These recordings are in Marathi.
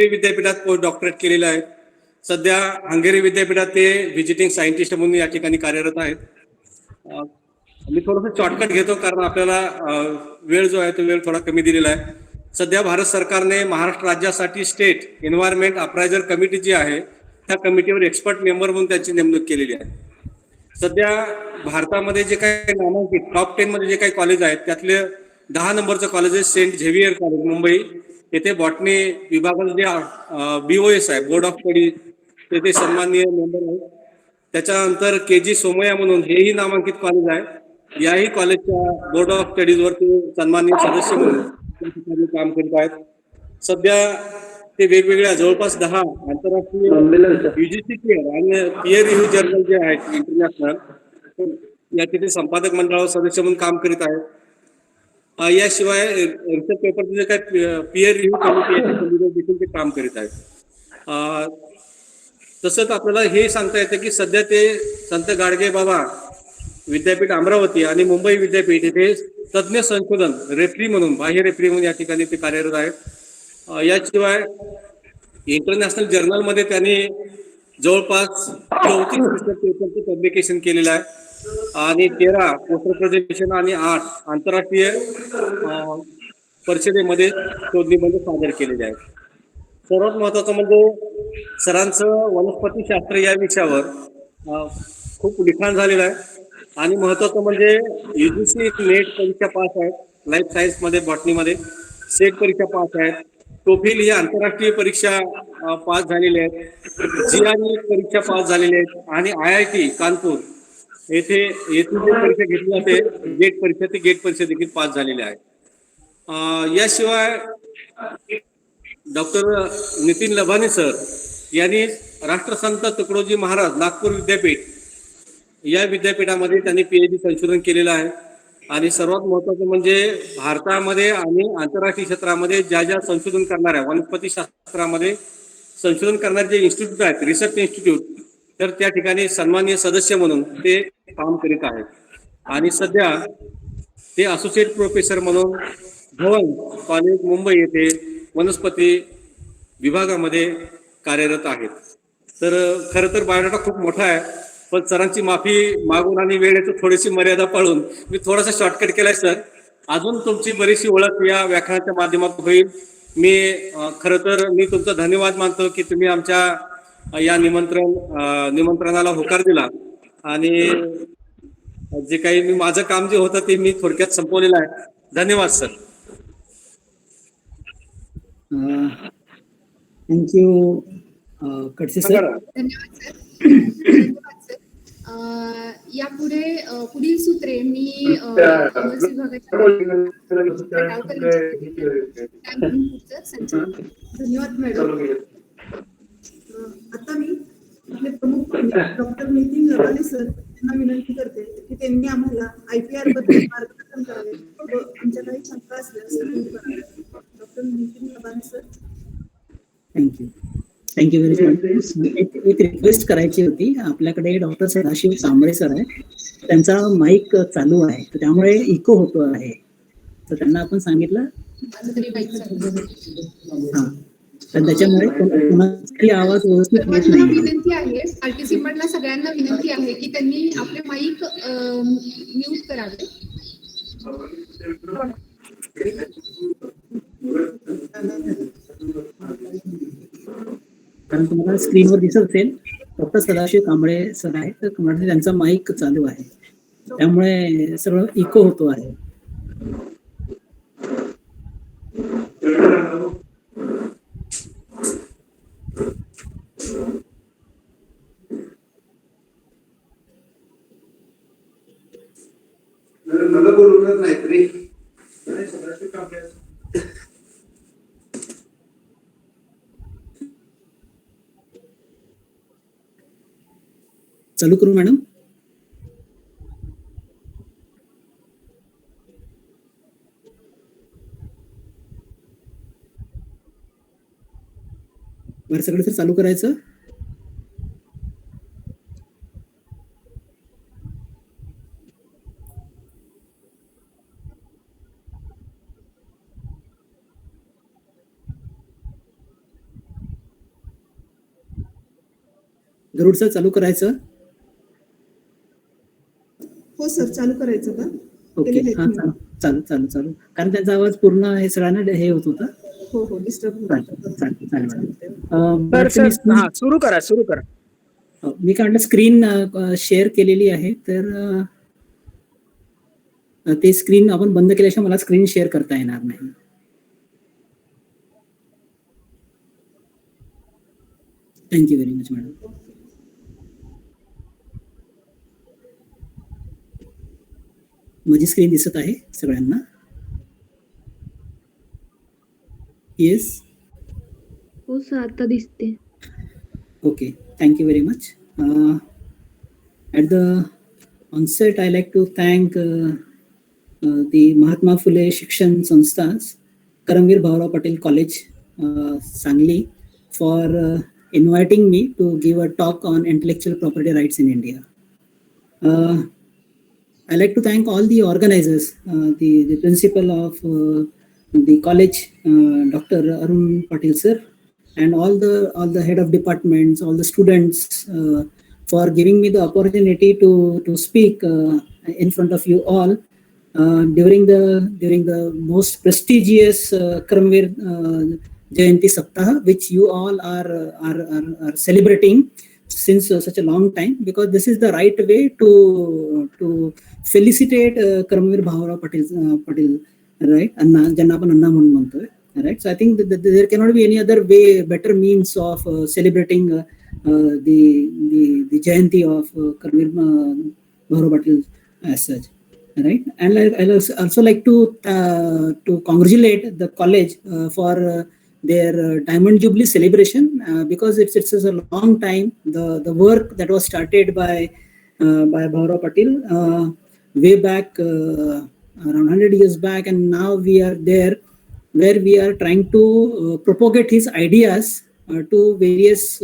विद्यापीठात पोस्ट डॉक्टरेट केलेलं आहे. सध्या हंगेरी विद्यापीठात ते व्हिजिटिंग सायंटिस्ट म्हणून या ठिकाणी कार्यरत आहेत. मी थोडंसं शॉर्टकट घेतो कारण आपल्याला वेळ जो आहे तो वेळ थोडा कमी दिलेला आहे. सध्या भारत सरकारने महाराष्ट्र राज्यासाठी स्टेट एन्व्हायरमेंट अप्रायझर कमिटी जी आहे त्या कमिटीवर एक्सपर्ट मेंबर म्हणून त्यांची नेमणूक केलेली आहे. सध्या भारतामध्ये जे काही नामांकित टॉप 10 मध्ये जे काही कॉलेज आहेत त्यातले 10 नंबरचं कॉलेज आहे सेंट झेवियर कॉलेज मुंबई. येथे बॉटनी विभागाचं जे BOS आहे बोर्ड ऑफ स्टडी तेथे सन्माननीय मेंबर आहेत. त्याच्यानंतर KG सोमय्या म्हणून हेही नामांकित कॉलेज आहे. याही कॉलेजच्या बोर्ड ऑफ स्टडीजवर ते सन्माननीय सदस्य म्हणून काम करीत आहेत. सध्या ते वेगवेगळ्या जवळपास 10 आंतरराष्ट्रीय UGC केअर आणि पीअर रिव्ह्यू जर्नल जे आहेत इंटरनॅशनल याचे ते संपादक मंडळावर सदस्य म्हणून काम करीत आहेत. याशिवाय रिसर्च पेपरचे जे काही पीअर रिव्ह्यू कमिटी देखील ते काम करीत आहेत. तसंच आपल्याला हे सांगता येतं की सध्या ते संत गाडगे बाबा विद्यापीठ अमरावती आणि मुंबई विद्यापीठ येथे तज्ज्ञ संशोधन रेफरी म्हणून बाह्य रेफरी म्हणून या ठिकाणी ते कार्यरत आहेत. याशिवाय इंटरनॅशनल जर्नलमध्ये त्यांनी जवळपास 34 रिसर्च पेपरचं पब्लिकेशन केलेलं आहे आणि 13 पोस्टर प्रेझेंटेशन आणि 8 आंतरराष्ट्रीय परिषदेमध्ये शोधनिबंध सादर केलेले आहेत. सर्वात महत्वाचं म्हणजे सरांचं वनस्पतीशास्त्र या विषयावर खूप लिखाण झालेलं आहे आणि महत्वाचं म्हणजे UGC नेट परीक्षा पास आहेत, लाईफ सायन्समध्ये बॉटनीमध्ये सेट परीक्षा पास आहेत, टोफिल ही आंतरराष्ट्रीय परीक्षा पास झालेल्या आहेत, GRE परीक्षा पास झालेल्या आहेत आणि IIT कानपूर येथे जे परीक्षा घेतली जाते गेट परीक्षा ते गेट परीक्षा देखील पास झालेल्या आहेत. याशिवाय डॉक्टर नितीन लभाने सर यांनी राष्ट्रसंत तुकडोजी महाराज नागपूर विद्यापीठ या विद्यापीठामध्ये त्यांनी PhD संशोधन केलेलं आहे आणि सर्वात महत्वाचं म्हणजे भारतामध्ये आणि आंतरराष्ट्रीय क्षेत्रामध्ये ज्या ज्या संशोधन करणाऱ्या वनस्पतीशास्त्रामध्ये संशोधन करणारे जे इन्स्टिट्यूट आहेत रिसर्च इन्स्टिट्यूट तर त्या ठिकाणी सन्माननीय सदस्य म्हणून ते काम करीत आहेत आणि सध्या ते असोसिएट प्रोफेसर म्हणून भवन कॉलेज मुंबई येथे वनस्पती विभागामध्ये कार्यरत आहेत. तर खरं तर बायोडाटा खूप मोठा आहे पण सरांची माफी मागून आणि वेळेची थोडीशी मर्यादा पाळून मी थोडासा शॉर्टकट केलाय सर. अजून तुमची बरीचशी ओळख या व्याख्यानाच्या माध्यमातून होईल. मी खरं तर मी तुमचा धन्यवाद मानतो की तुम्ही आमच्या या निमंत्रणाला होकार दिला आणि जे काही मी माझं काम जे होतं ते मी थोडक्यात संपवलेलं आहे. धन्यवाद सर. Thank you Kadse sir. धन्यवाद सर. धन्यवाद सर. यापुढे पुढील सूत्रे मी कॉमर्स विभागाच्या धन्यवाद मॅडम. आता मी आपले प्रमुख डॉक्टर नितीन लबाने सर यांना विनंती करते की त्यांनी आम्हाला IPR बद्दल मार्गदर्शन करावे व आमच्या काही शंका असल्यास doctor Nitin Labane sir. Thank you very much. एक रिक्वेस्ट करायची होती. आपल्याकडे डॉक्टर सदाशिव कांबळे सर आहे, त्यांचा माईक चालू आहे तर त्यामुळे इको होतो आहे तर त्यांना आपण सांगितलं हा तर त्याच्यामुळे कोणाचाही आवाज व्यवस्थित होत नाही. विनंती आहे पार्टिसिपंटला सगळ्यांना विनंती आहे की त्यांनी आपले माईक म्यूट करावे. कारण तुम्हाला स्क्रीनवर दिसत असेल डॉक्टर सदाशिव कांबळे सर आहे तर त्यांचा माईक चालू आहे त्यामुळे सगळं इको होतो आहे. मला बोलवणार नाही तरी चालू करू मॅडम. बरं सगळं सर चालू करायचं. गरुड सर चालू करायचं. हो सर, चालू करायचं का? ओके, केलेलं हा आहे तुम्ही? चालू कारण त्यांचा आवाज पूर्ण हे सगळ्यांना हे होत होता. हो डिस्टर्ब होत होतं. चालेल. सर हा सुरू करा. मी काय म्हटलं, स्क्रीन शेअर केलेली आहे, तर ते स्क्रीन आपण बंद केल्याशिवाय मला स्क्रीन शेअर करता येणार नाही. Thank you very much madam. माझी स्क्रीन दिसत आहे सगळ्यांना? येस. हो सर, आता दिसते. Okay, thank you very much. At the onset, I like to thank the Mahatma Phule Shikshan Sanstha's Karamveer Bhavarao Patel College, Sangli, for inviting me to give a talk on intellectual property rights in India. I like to thank all the organizers, the principal of the college, Dr. Arun Patil sir, and all the head of departments, all the students, for giving me the opportunity to speak in front of you all during the most prestigious Karamveer Jayanti Saptaha, which you all are celebrating since such a long time, because this is the right way to felicitate Karamveer Bhavarao Patil, right? Janna apan Anna म्हणून म्हणतोय. Right, so I think that there cannot be any other way, better means of celebrating the Jayanti of Karamveer Bhavarao Patil as such, right? And I also like to congratulate the college for their Diamond Jubilee celebration, because it's a long time. The work that was started by Bhavarao Patil way back around 100 years back, and now we are there, where we are trying to propagate his ideas to various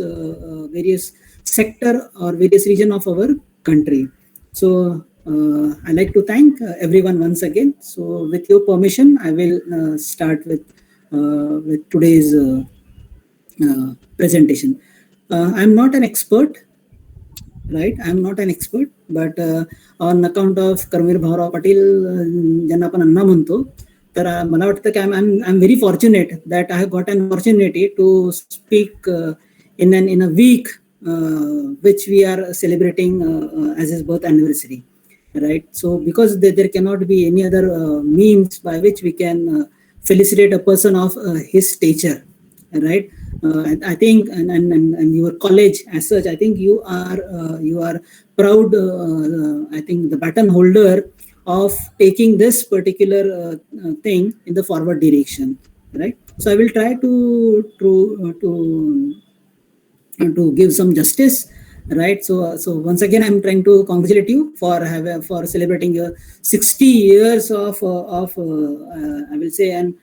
sector or various region of our country. So I like to thank everyone once again. So with your permission, I will start with today's presentation. I'm not an expert, right? I'm not an expert, but on account of Karamveer Bhavarao Patil, ज्यांना आपण अण्णा म्हणतो, तर मला वाटतं की I'm very fortunate that I have got an opportunity to speak in a week which we are celebrating as his birth anniversary, right? So because there cannot be any other means by which we can felicitate a person of his stature, right? I think and your college as such, I think you are proud, I think the baton holder of taking this particular thing in the forward direction, right? So I will try to give some justice, right? So once again, I'm trying to congratulate you for celebrating your 60 years of I will say an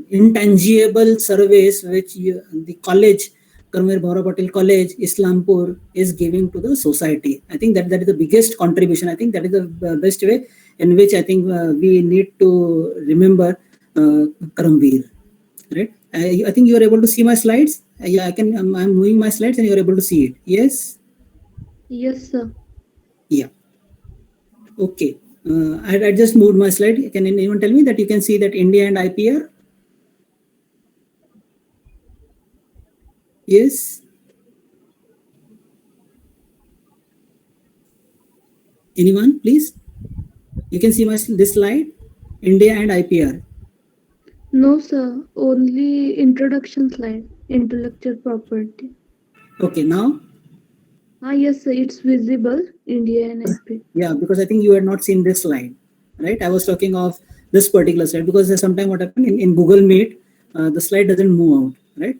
intangible service which the college, Karamveer Bhavarao Patil College, Islampur, is giving to the society. I think that is the biggest contribution. I think that is the best way in which I think we need to remember Karamveer, right? I think you are able to see my slides. Yeah, I'm moving my slides and you are able to see it. Yes? Yes, sir. Yeah. Okay. I just moved my slide. Can anyone tell me that you can see that India and IPR? Yes. Anyone, please? You can see this slide, India and IPR. No, sir. Only introduction slide, intellectual property. Okay, now? Yes, sir. It's visible, India and IP. Yeah, because I think you had not seen this slide, right? I was talking of this particular slide because there's sometimes what happened in Google Meet, the slide doesn't move out, right?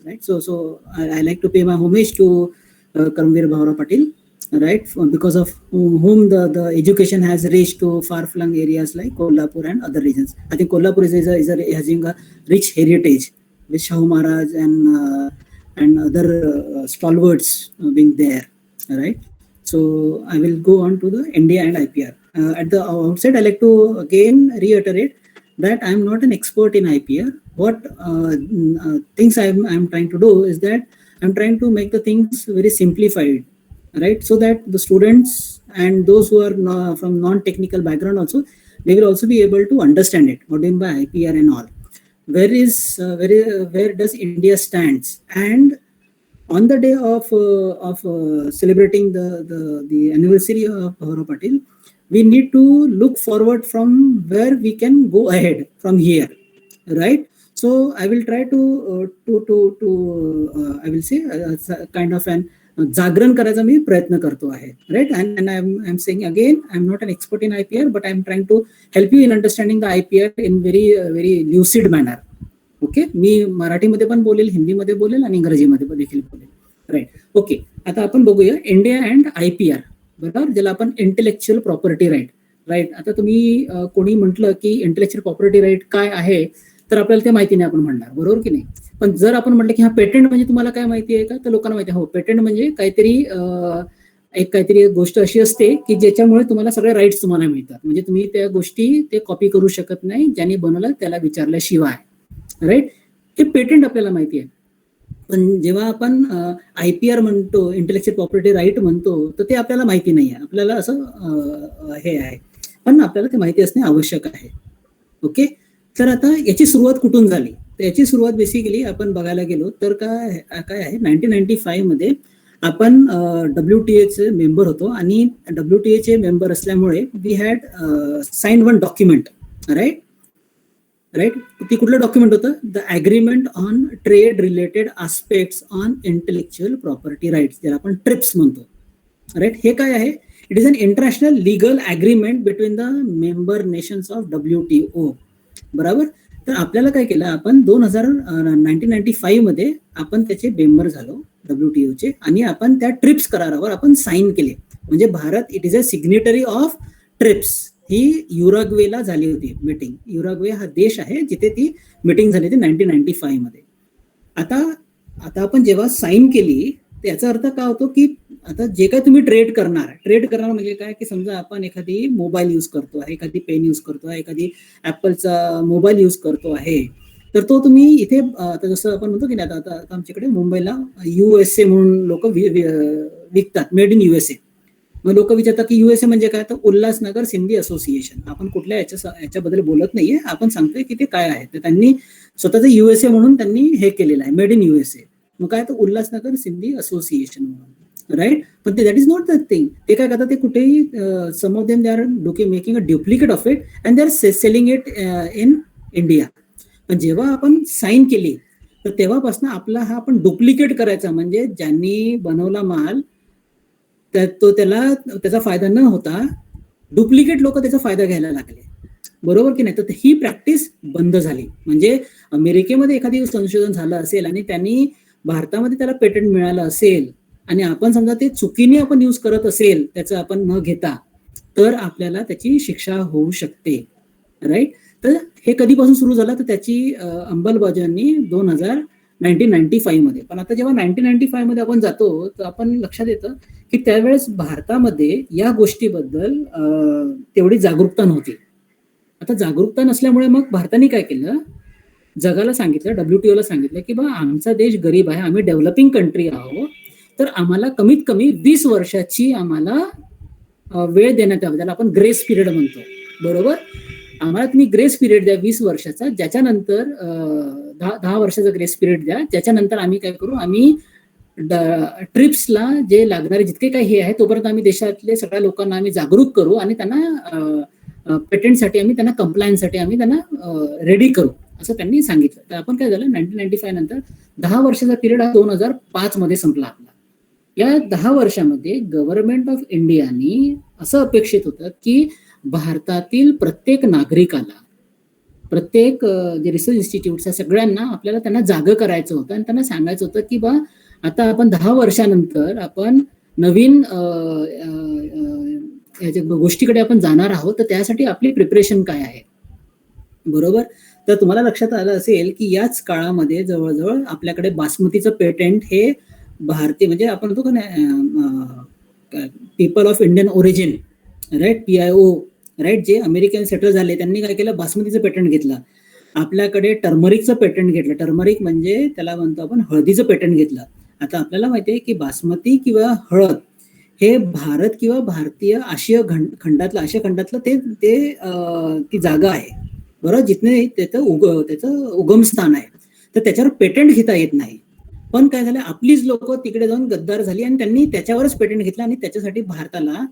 Right. So I like to pay my homage to Karamveer Bhavarao Patil, right? Because of whom the education has reached to far-flung areas like Kolhapur and other regions. I think Kolhapur is having a rich heritage with Shahu Maharaj and other stalwarts being there, right? So I will go on to the India and IPR. At the outset, I like to again reiterate that I'm not an expert in IPR. What things I'm trying to do is that I'm trying to make the things very simplified, right? So that the students and those who are from non-technical background also, they will also be able to understand it. What do you mean by IPR and all? Where does India stands? And on the day of celebrating the anniversary of Gaurav Patil, we need to look forward from where we can go ahead from here, right? So I will try to I will say kind of an जागरण करायचा मी प्रयत्न करतो आहे, right? And I'm saying again, I'm not an expert in IPR, but I'm trying to help you in understanding the IPR in very lucid manner. Okay, मी मराठीमध्ये पण बोलेल, हिंदीमध्ये बोलेल आणि इंग्रजीमध्ये पण देखील बोलेल, राईट? ओके, आता आपण बघूया इंडिया अँड IPR, बरोबर, ज्याला आपण इंटेलेक्च्युअल प्रॉपर्टी राईट, राईट? आता तुम्ही कोणी म्हटलं की इंटेलेक्च्युअल प्रॉपर्टी राईट काय आहे, तर आपल्याला ते माहिती नाही आपण म्हणणार, बरोबर की नाही? पण जर आपण म्हटलं की हा पेटंट म्हणजे तुम्हाला काय माहिती आहे का, तर लोकांना माहिती आहे, हो पेटंट म्हणजे काहीतरी गोष्ट अशी असते की ज्याच्यामुळे तुम्हाला सगळे राईट्स तुम्हाला मिळतात, म्हणजे तुम्ही त्या गोष्टी ते कॉपी करू शकत नाही, ज्याने बनवलं त्याला विचारल्याशिवाय, राईट? हे पेटंट आपल्याला माहिती आहे. पण जेव्हा आपण IPR म्हणतो, इंटेलेक्च्युअल प्रॉपर्टी राईट म्हणतो, तर ते आपल्याला माहिती नाही आहे, आपल्याला असं हे आहे, पण आपल्याला ते माहिती असणे आवश्यक आहे. ओके, तर आता याची सुरुवात कुठून झाली? तर याची सुरुवात बेसिकली आपण बघायला गेलो तर काय आहे, 1995 मध्ये आपण WTA मेंबर होतो आणि WTA मेंबर असल्यामुळे we had sign one document, right? ते कुठलं डॉक्युमेंट होतं? The agreement on trade related aspects on intellectual property rights, ज्याला आपण ट्रिप्स म्हणतो, राईट? हे काय आहे? It is an international legal agreement between the member nations of WTO, बरोबर? तर आपल्याला काय केलं, आपण 1995 मध्ये आपण त्याचे मेंबर झालो WTOचे, आणि आपण त्या ट्रिप्स करारावर आपण साईन केले. म्हणजे Bharat it is a signatory of TRIPS. ही युराग्वेला झाली होती मीटिंग. युराग्वे हा देश आहे जिथे ती मीटिंग झाली होती 1995 मध्ये. आता आपण जेव्हा साईन केली, त्याचा अर्थ काय होतो की आता जे काय तुम्ही ट्रेड करणार म्हणजे काय की समजा आपण एखादी मोबाईल यूज करतो आहे, एखादी पेन यूज करतो आहे, एखादी ऍपलचा मोबाईल यूज करतो आहे, तर तो तुम्ही इथे आता जसं आपण म्हणतो की नाही, आता आमच्याकडे मुंबईला USA म्हणून लोक विकतात, मेड इन USA. मग लोक विचारतात की USA म्हणजे काय, तर उल्हासनगर सिंधी असोसिएशन. आपण कुठल्या याच्याबद्दल बोलत नाहीये, आपण सांगतोय की ते काय आहे. तर त्यांनी स्वतःचं USA म्हणून त्यांनी हे केलेलं आहे, मेड इन USA. मग काय, तर उल्हासनगर सिंधी असोसिएशन म्हणून, राईट? पण ते that is not the thing. ते काय करतात, ते कुठेही some of them they are making a duplicate of it and they are selling it in India. पण जेव्हा आपण साईन केली, तर तेव्हापासून आपला हा आपण डुप्लिकेट करायचा, म्हणजे ज्यांनी बनवला माल तो त्याचा फायदा न होता डुप्लिकेट लोक त्याचा फायदा घ्यायला लागले, बरोबर की नाही? तर ही प्रॅक्टिस बंद झाली. म्हणजे अमेरिकेमध्ये एखादी संशोधन झालं असेल आणि त्यांनी भारतामध्ये त्याला पेटंट मिळालं असेल आणि आपण समजा ते चुकीने आपण यूज करत असेल, त्याचं आपण न घेता, तर आपल्याला त्याची शिक्षा होऊ शकते, राईट? तर हे कधीपासून सुरू झालं, तर त्याची अंमलबजावणी 1995 मध्ये. पण आता जेव्हा 1995 मध्ये आपण जातो, तर आपण लक्षात येतं की त्यावेळेस भारतामध्ये या गोष्टीबद्दल तेवढी जागरूकता नव्हती. आता जागरूकता नसल्यामुळे मग भारताने काय केलं, जगाला सांगितलं, WTOला सांगितलं की बा आमचा देश गरीब आहे, आम्ही डेव्हलपिंग कंट्री आहोत, तर आम्हाला कमीत कमी 20 वर्षाची आम्हाला वेळ देण्यात यावी, त्याला आपण ग्रेस पिरियड म्हणतो, बरोबर? आम्हाला तुम्ही ग्रेस पिरियड द्या 20 वर्षाचा, ज्याच्यानंतर 10 वर्षाचा ग्रेस पिरियड द्या, ज्याच्यानंतर आम्ही काय करू, आम्ही ट्रिप्सला जे लागणारे जितके काही हे आहे, तोपर्यंत आम्ही देशातले सगळ्या लोकांना आम्ही जागरूक करू आणि त्यांना पेटंटसाठी आम्ही त्यांना कंप्लायन्ससाठी आम्ही त्यांना रेडी करू, असं त्यांनी सांगितलं. तर आपण काय झालं, 1995 नंतर 10 वर्षाचा पिरियड हा 2005 मध्ये संपला आपला. या 10 वर्षामध्ये गव्हर्नमेंट ऑफ इंडियानी असं अपेक्षित होतं की भारतातील प्रत्येक नागरिकाला, प्रत्येक जे रिसर्च इन्स्टिट्यूट सगळ्यांना आपल्याला त्यांना जागं करायचं होतं आणि त्यांना सांगायचं होतं की बा आता आपण 10 वर्षानंतर आपण नवीन गोष्टीकडे आपण जाणार आहोत, तर त्यासाठी आपली प्रिपरेशन काय आहे, बरोबर? तर तुम्हाला लक्षात आलं असेल की याच काळामध्ये जवळजवळ आपल्याकडे बासमतीचं पेटंट हे भारतीय, म्हणजे आपण म्हणतो का people of Indian origin, right, PIO, right, जे अमेरिकन सेटल झाले त्यांनी काय केलं, बासमतीचं पेटंट घेतलं. आपल्याकडे टर्मरिकचं पेटंट घेतलं. टर्मरिक म्हणजे त्याला म्हणतो आपण हळदीचं पेटंट घेतलं. आता आपल्याला माहिती आहे की बासमती किंवा हळद हे भारत किंवा भारतीय आशिया खंडातलं ती जागा आहे, बरोबर, जिथे त्याचं उगमस्थान आहे. तर त्याच्यावर पेटंट घेता येत नाही. पण काय झालं, आपलीच लोक तिकडे जाऊन गद्दार झाली आणि त्यांनी त्याच्यावरच पेटंट घेतला आणि त्याच्यासाठी भारताला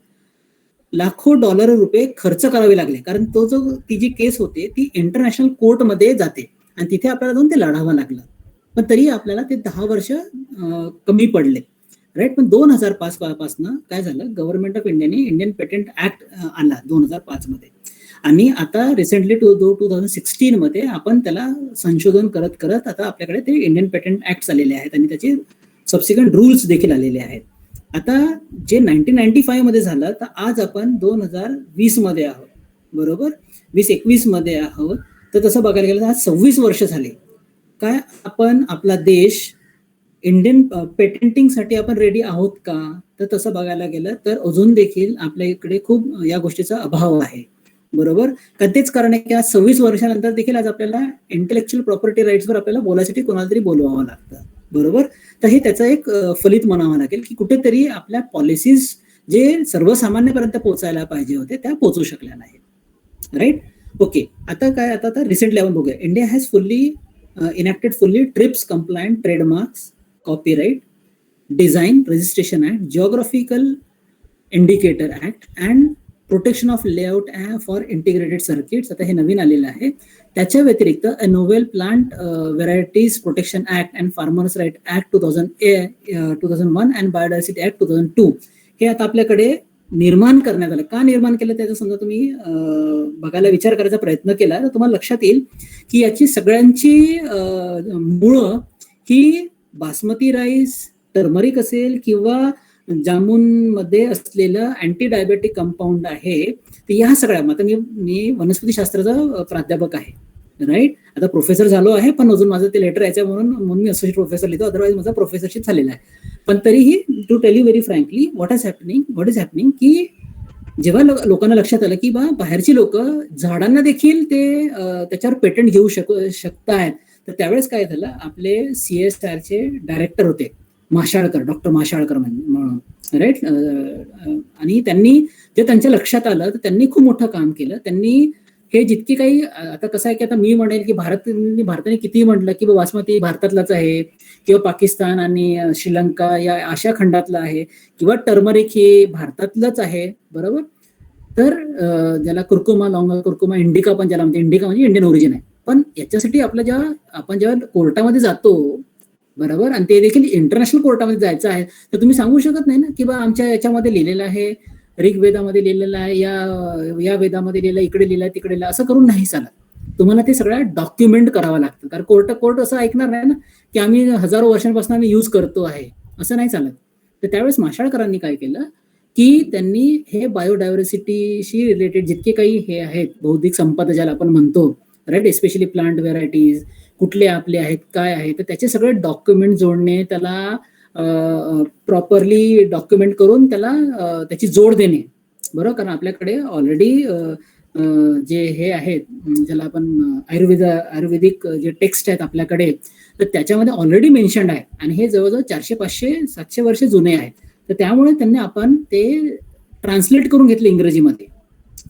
लाखो $रुपये खर्च करावे लागले. कारण ती जी केस होते ती इंटरनॅशनल कोर्टमध्ये जाते आणि तिथे आपल्याला जाऊन ते लढावं लागलं. पण तरी आपल्याला ते 10 वर्ष कमी पडले, राईट. पण 2005 पासून काय झालं, गव्हर्नमेंट ऑफ इंडियाने इंडियन पेटंट ऍक्ट आला 2005 मध्ये आणि आता रिसेंटली 2016 मध्ये आपण त्याला संशोधन करत करत आता आपल्याकडे ते इंडियन पेटंट ऍक्ट आलेले आहेत आणि त्याचे सबसिक्वेंट रूल्स देखील आलेले आहेत. आता जे 1995 मध्ये झालं, तर आज आपण 2020 मध्ये आहोत, बरोबर, 2021 मध्ये आहोत. तर तसं बघायला गेलं तर आज 26 वर्ष झाले. काय आपण आपला देश इंडियन पेटेंटिंगसाठी आपण रेडी आहोत का? तर तसं बघायला गेलं तर अजून देखील आपल्या इकडे खूप या गोष्टीचा अभाव आहे, बरोबर. कारण तेच कारण आहे की आज 26 वर्षानंतर देखील आज आपल्याला इंटेलेक्च्युअल प्रॉपर्टी राईट्सवर आपल्याला बोलायसाठी कोणाला तरी बोलवावं लागतं, बरोबर. तर हे त्याचं एक फलित म्हणावं लागेल की कुठेतरी आपल्या पॉलिसीज जे सर्वसामान्यपर्यंत पोहोचायला पाहिजे होते त्या पोहोचू शकल्या नाहीत, राईट. ओके, आता रिसेंटली आपण बघूया. India has fully enacted fully TRIPS compliant trademarks, copyright, design registration act, geographical indicator act and protection of layout for integrated circuits. आता हे नवीन आलेलं आहे. त्याच्या व्यतिरिक्त novel plant varieties protection act and farmers right act 2001 and biodiversity act 2002 हे आता आपल्याकडे निर्माण करण्यात आलं. का निर्माण केलं त्याचा समजा तुम्ही बघायला विचार करायचा प्रयत्न केला तर तुम्हाला लक्षात येईल की याची सगळ्यांची मुळं ही बासमती राईस, टर्मरिक असेल किंवा जामुन मध्ये असलेलं अँटी डायबेटिक कंपाऊंड आहे. तर या सगळ्या, आता मी वनस्पतीशास्त्राचा प्राध्यापक आहे, राईट. आता प्रोफेसर झालो आहे पण अजून माझं ते लेटर याच्या म्हणून मी असोसिएट प्रोफेसर लिहितो, अदरवाईज माझा प्रोफेसरशिप झालेला आहे. पण तरीही to tell you very frankly what is happening की जेव्हा लोकांना लक्षात आलं की बाहेरची लोक झाडांना देखील ते त्याच्यावर पेटंट घेऊ शकतायत, तर त्यावेळेस काय झालं, आपले CSIR चे डायरेक्टर होते डॉक्टर माशाळकर म्हणून, राईट. आणि त्यांनी जे त्यांच्या लक्षात आलं तर त्यांनी खूप मोठं काम केलं. त्यांनी हे जितकी काही, आता कसं आहे की आता मी म्हणेल की भारताने किती म्हटलं की बासमती भारतातलाच आहे किंवा पाकिस्तान आणि श्रीलंका या अशा खंडातला आहे किंवा टर्मरिक हे भारतातलंच आहे, बरोबर. तर ज्याला कुर्कुमा इंडिका पण ज्याला म्हणते, इंडिका म्हणजे इंडियन ओरिजिन आहे. पण याच्यासाठी आपण जेव्हा कोर्टामध्ये जातो, बरोबर, आणि ते देखील इंटरनॅशनल कोर्टामध्ये जायचं आहे, तर तुम्ही सांगू शकत नाही ना की आमच्या याच्यामध्ये लिहिलेलं आहे, ऋग्वेदामध्ये लिहिलेलं आहे, या वेदामध्ये लिहिलं, इकडे लिहिलं, तिकडे लिहिलं, असं करून नाही चालत. तुम्हाला ते सगळं डॉक्युमेंट करावं लागतं. कारण कोर्ट असं ऐकणार नाही ना की आम्ही हजारो वर्षांपासून आम्ही यूज करतो आहे, असं नाही चालत. तर त्यावेळेस माशाळकरांनी काय केलं की त्यांनी हे बायोडायव्हर्सिटीशी रिलेटेड जितके काही हे आहेत, बौद्धिक संपदा ज्याला आपण म्हणतो, राईट, एस्पेशली प्लांट व्हेरायटीज कुठले आपले आहेत, काय आहे, तर त्याचे सगळे डॉक्युमेंट जोडणे, त्याला प्रॉपरली डॉक्युमेंट करून त्याला त्याची जोड देणे, बरोबर. कारण आपल्याकडे ऑलरेडी जे हे आहेत, ज्याला आपण आयुर्वेदिक जे टेक्स्ट आहेत आपल्याकडे, तर त्याच्यामध्ये ऑलरेडी मेन्शन्ड आहे आणि हे जवळजवळ 400, 500, 700 वर्ष जुने आहेत. तर त्यामुळे त्यांनी आपण ते ट्रान्सलेट करून घेतले इंग्रजीमध्ये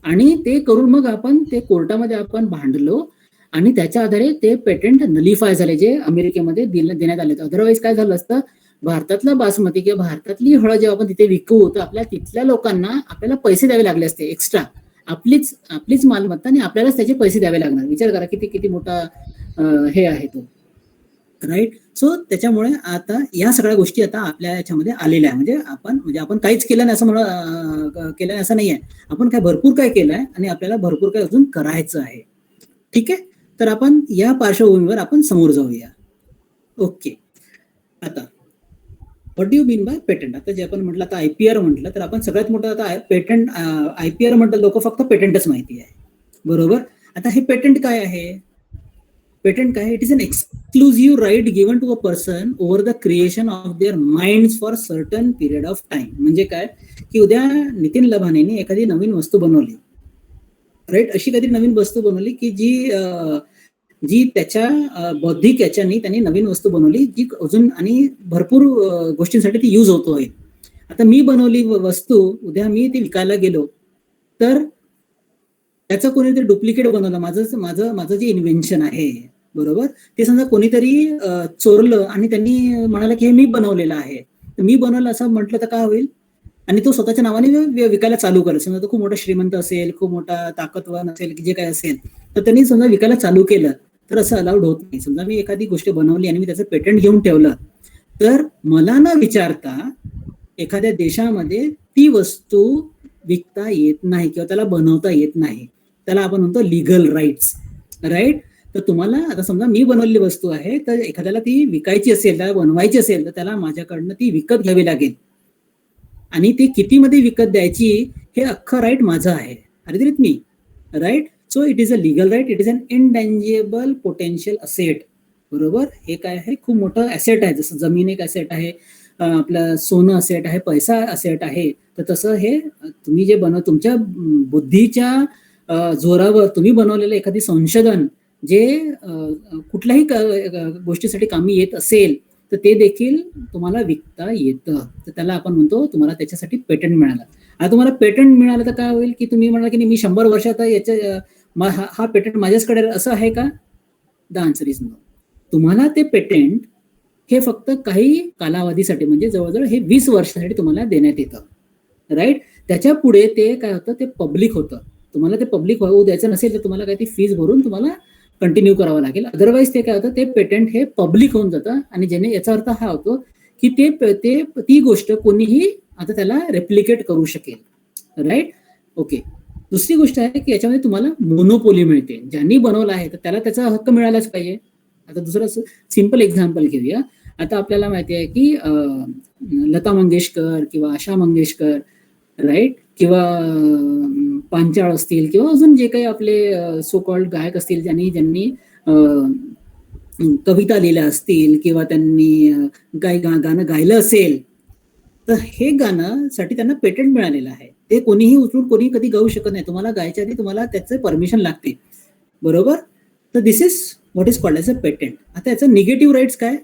आणि ते करून मग आपण ते कोर्टामध्ये आपण भांडलो आणि त्याच्या आधारे ते पेटंट नलिफाय झाले, जे अमेरिकेमध्ये देण्यात आले. अदरवाईज काय झालं असतं, भारतातला बासमती किंवा भारतातली हळद जेव्हा आपण तिथे विकू तर तिथल्या लोकांना आपल्याला पैसे द्यावे लागले असते एक्स्ट्रा, आपलीच मालमत्ता आणि आपल्यालाच त्याचे पैसे द्यावे लागणार. विचार करा किती मोठा हे आहे तो, राईट. सो त्याच्यामुळे आता या सगळ्या गोष्टी आता आपल्या याच्यामध्ये आलेल्या आहे. म्हणजे आपण काहीच केलं नाही असं नाही आहे, आपण भरपूर काय केलंय आणि आपल्याला भरपूर काय अजून करायचं आहे, ठीक आहे. तर आपण या पार्श्वभूमीवर आपण समोर जाऊया. ओके, आता what do you mean by patent? आता जे आपण म्हटलं, आता IPR म्हटलं तर आपण सगळ्यात मोठं आता पेटंट, IPR म्हटलं लोक फक्त पेटंटच माहिती आहे, बरोबर. आता हे पेटंट काय आहे? It is an exclusive right given to a person over the creation of their minds for certain period of time. म्हणजे काय की उद्या नितीन लभानेने एखादी नवीन वस्तू बनवली, राईट, अशी काहीतरी नवीन वस्तू बनवली की जी जी त्याच्या बौद्धिक याच्यानी त्यांनी नवीन वस्तू बनवली जी अजून आणि भरपूर गोष्टींसाठी ती यूज होतो आहे. आता मी बनवली वस्तू उद्या मी ती विकायला गेलो तर त्याचं कोणीतरी डुप्लिकेट बनवलं माझं माझं माझं जे इन्व्हेन्शन आहे, बरोबर, ते समजा कोणीतरी चोरलं आणि त्यांनी म्हणाला की हे मी बनवलेलं आहे, तर मी बनवलं असं म्हटलं तर काय होईल, आणि तो स्वतःच्या नावाने विकायला चालू करेल. समजा तो खूप मोठा श्रीमंत असेल, खूप मोठा ताकदवान असेल, की जे काय असेल, तर त्यांनी समजा विकायला चालू केलं तर असं अलाउड होत नाही. समजा मी एखादी गोष्ट बनवली आणि मी त्याचं पेटंट घेऊन ठेवलं तर मला न विचारता एखाद्या देशामध्ये ती वस्तू विकता येत नाही किंवा त्याला बनवता येत नाही. त्याला आपण म्हणतो लिगल राईट्स, राईट. तर तुम्हाला आता समजा मी बनवलेली वस्तू आहे, तर एखाद्याला ती विकायची असेल, त्याला बनवायची असेल, तर त्याला माझ्याकडनं ती विकत घ्यावी लागेल आणि ते कितीमध्ये विकत द्यायची हे अख्खं राईट माझं आहे. अरे मी, right. So it is a legal right, it is an intangible potential asset. बरोबर, हे काय आहे, खूप मोठं ॲसेट आहे. जसं जमीन एक ॲसेट आहे, आपलं सोनं असेट आहे, पैसा असेट आहे, तर तसं हे तुम्ही जे तुमच्या बुद्धीच्या जोरावर तुम्ही बनवलेलं एखादी संशोधन जे कुठल्याही गोष्टीसाठी कामी येत असेल तर ते देखील तुम्हाला विकता येतं. तर त्याला आपण म्हणतो तुम्हाला त्याच्यासाठी पेटंट मिळालं. आता तुम्हाला पेटंट मिळालं तर काय होईल की तुम्ही म्हणाल की मी 100 वर्षात याच्या हा पेटंट माझ्याचकडे, असं आहे का? The answer is no. तुम्हाला ते पेटंट हे फक्त काही कालावधीसाठी म्हणजे जवळजवळ हे 20 वर्षासाठी तुम्हाला देण्यात येतं, राईट. त्याच्या पुढे ते काय होतं, ते पब्लिक होतं. तुम्हाला ते पब्लिक होऊ द्यायचं नसेल तर तुम्हाला काही ती फीस भरून तुम्हाला कंटिन्यू करावं लागेल. अदरवाईज ते काय होतं, ते पेटंट हे पब्लिक होऊन जातं आणि ज्याने याचा अर्थ हा होतो की ती गोष्ट कोणीही आता त्याला रेप्लिकेट करू शकेल, राईट. ओके. दुसरी गोष्ट आहे की याच्यामध्ये तुम्हाला मोनोपोली मिळते. ज्यांनी बनवलं आहे तर त्याला त्याचा हक्क मिळालाच पाहिजे. आता दुसरं सिंपल एक्झाम्पल घेऊया. आता आपल्याला माहिती आहे की लता मंगेशकर किंवा आशा मंगेशकर, राईट, किंवा पांचाळ असतील किंवा अजून जे काही आपले सो कॉल्ड गायक असतील ज्यांनी कविता लिहिल्या असतील किंवा त्यांनी गाणं गायलं असेल, तर हे गाणं साठी त्यांना पेटंट मिळालेलं आहे. ते कोणीही उचलून कोणी कधी गाऊ शकत नाही. तुम्हाला गायच्या आधी तुम्हाला त्याचं परमिशन लागते, बरोबर. तर this is what is called as a patent. आता याचं निगेटिव्ह राईट्स काय?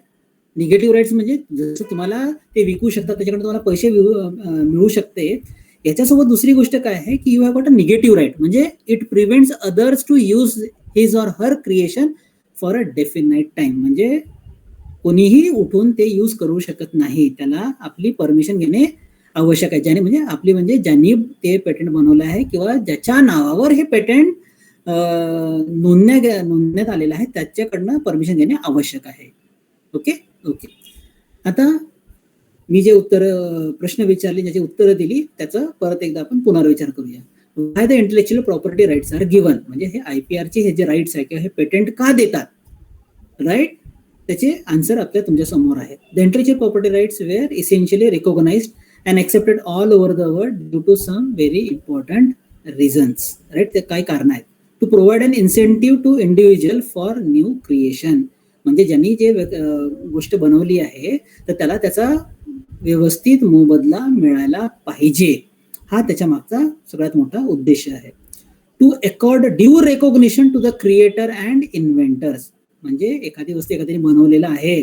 निगेटिव्ह राईट्स म्हणजे जसं तुम्हाला ते विकू शकतात, त्याच्याकडे तुम्हाला पैसे मिळू शकते. याच्यासोबत दुसरी गोष्ट काय आहे की you have got a negative right, म्हणजे it prevents others to use his or her creation for a definite time. म्हणजे कोणीही उठून ते यूज करू शकत नाही. त्याला आपली परमिशन घेणे आवश्यक आहे. म्हणजे ज्यांनी ते पेटंट बनवलं आहे किंवा ज्याच्या नावावर हे पेटंट नोंदण्यात आलेलं आहे त्याच्याकडनं परमिशन घेणे आवश्यक आहे. ओके. ओके. आता मी जे प्रश्न विचारले, ज्याची उत्तरं दिली, त्याचं परत एकदा आपण पुनर्विचार करूया. Why the intellectual property rights are given, म्हणजे हे IPRचे हे जे राईट्स आहे किंवा हे पेटंट का देतात, राईट, त्याचे आन्सर आपल्या तुमच्या समोर आहे. The intellectual property rights were essentially recognised and accepted all over the world due to some very important reasons, right. ते काय कारण आहेत? To provide an incentive to individual for new creation, म्हणजे ज्यांनी जे गोष्ट बनवली आहे तर त्याला त्याचा व्यवस्थित मोबदला मिळायला पाहिजे, हा त्याच्या मागचा सगळ्यात मोठा उद्देश आहे. To accord due recognition to the creator and inventors, म्हणजे एखादी वस्तू एखाद्याने बनवलेला आहे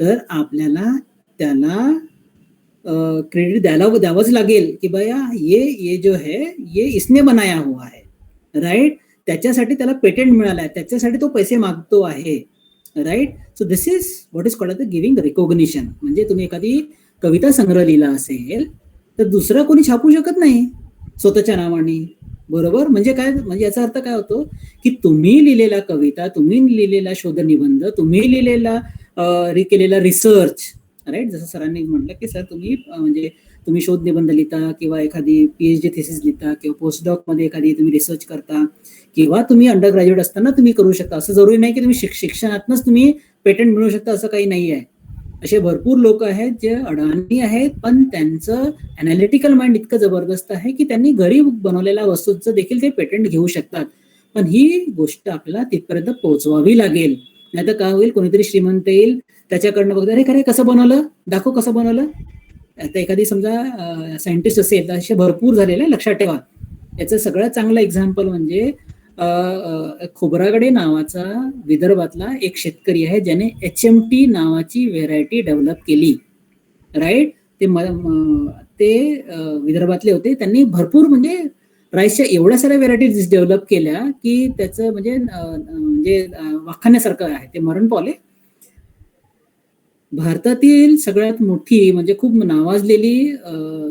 तर आपल्याला त्याला क्रेडिट द्यावंच लागेल की भैया ये जो है ये इसने बनाया हुआ है, राईट. त्याच्यासाठी त्याला पेटंट मिळाला आहे, त्याच्यासाठी तो पैसे मागतो आहे, right. So this is what is called the giving recognition. म्हणजे तुम्ही एखादी कविता संग्रह लिहिला असेल तर दुसरा कोणी छापू शकत नाही स्वतःच्या नावाने, बरोबर. म्हणजे काय, म्हणजे याचा अर्थ काय होतो की तुम्ही लिहिलेला कविता, तुम्ही लिहिलेला शोधनिबंध, तुम्ही केलेला रिसर्च, राईट. जसं सरांनी म्हटलं की सर तुम्ही शोध निबंध लिहिता किंवा एखादी PhD थिसिस लिहिता किंवा पोस्टडॉक मध्ये एखादी तुम्ही रिसर्च करता किंवा तुम्ही अंडर ग्रॅज्युएट असताना तुम्ही करू शकता. असं जरुरी नाही की तुम्ही शिक्षणातनंच तुम्ही पेटंट मिळवू शकता, असं काही नाही आहे. असे भरपूर लोक आहेत जे अडाणी आहेत पण त्यांचं अनालिटिकल माइंड इतकं जबरदस्त आहे की त्यांनी घरी बनवलेल्या वस्तूंचं देखील ते पेटंट घेऊ शकतात. पण ही गोष्ट आपल्याला तिथपर्यंत पोहोचवावी लागेल, नाही तर काय होईल, कोणीतरी श्रीमंत येईल, त्याच्याकडनं बघता अरे खरे कसं बनवलं, दाखव कसं बनवलं. आता एखादी समजा सायंटिस्ट असेल तर असे भरपूर झालेले, लक्षात ठेवा. याचं सगळ्यात चांगलं एक्झाम्पल म्हणजे खोब्रागडे नावाचा विदर्भातला एक शेतकरी आहे ज्याने HMT नावाची व्हेरायटी डेव्हलप केली. राईट, ते विदर्भातले होते. त्यांनी भरपूर म्हणजे राईसच्या एवढ्या साऱ्या व्हेरायटीज डेव्हलप केल्या की त्याचं म्हणजे वाखाण्यासारखं आहे. ते मरण पावले. भारतातील सगळ्यात मोठी म्हणजे खूप नावाजलेली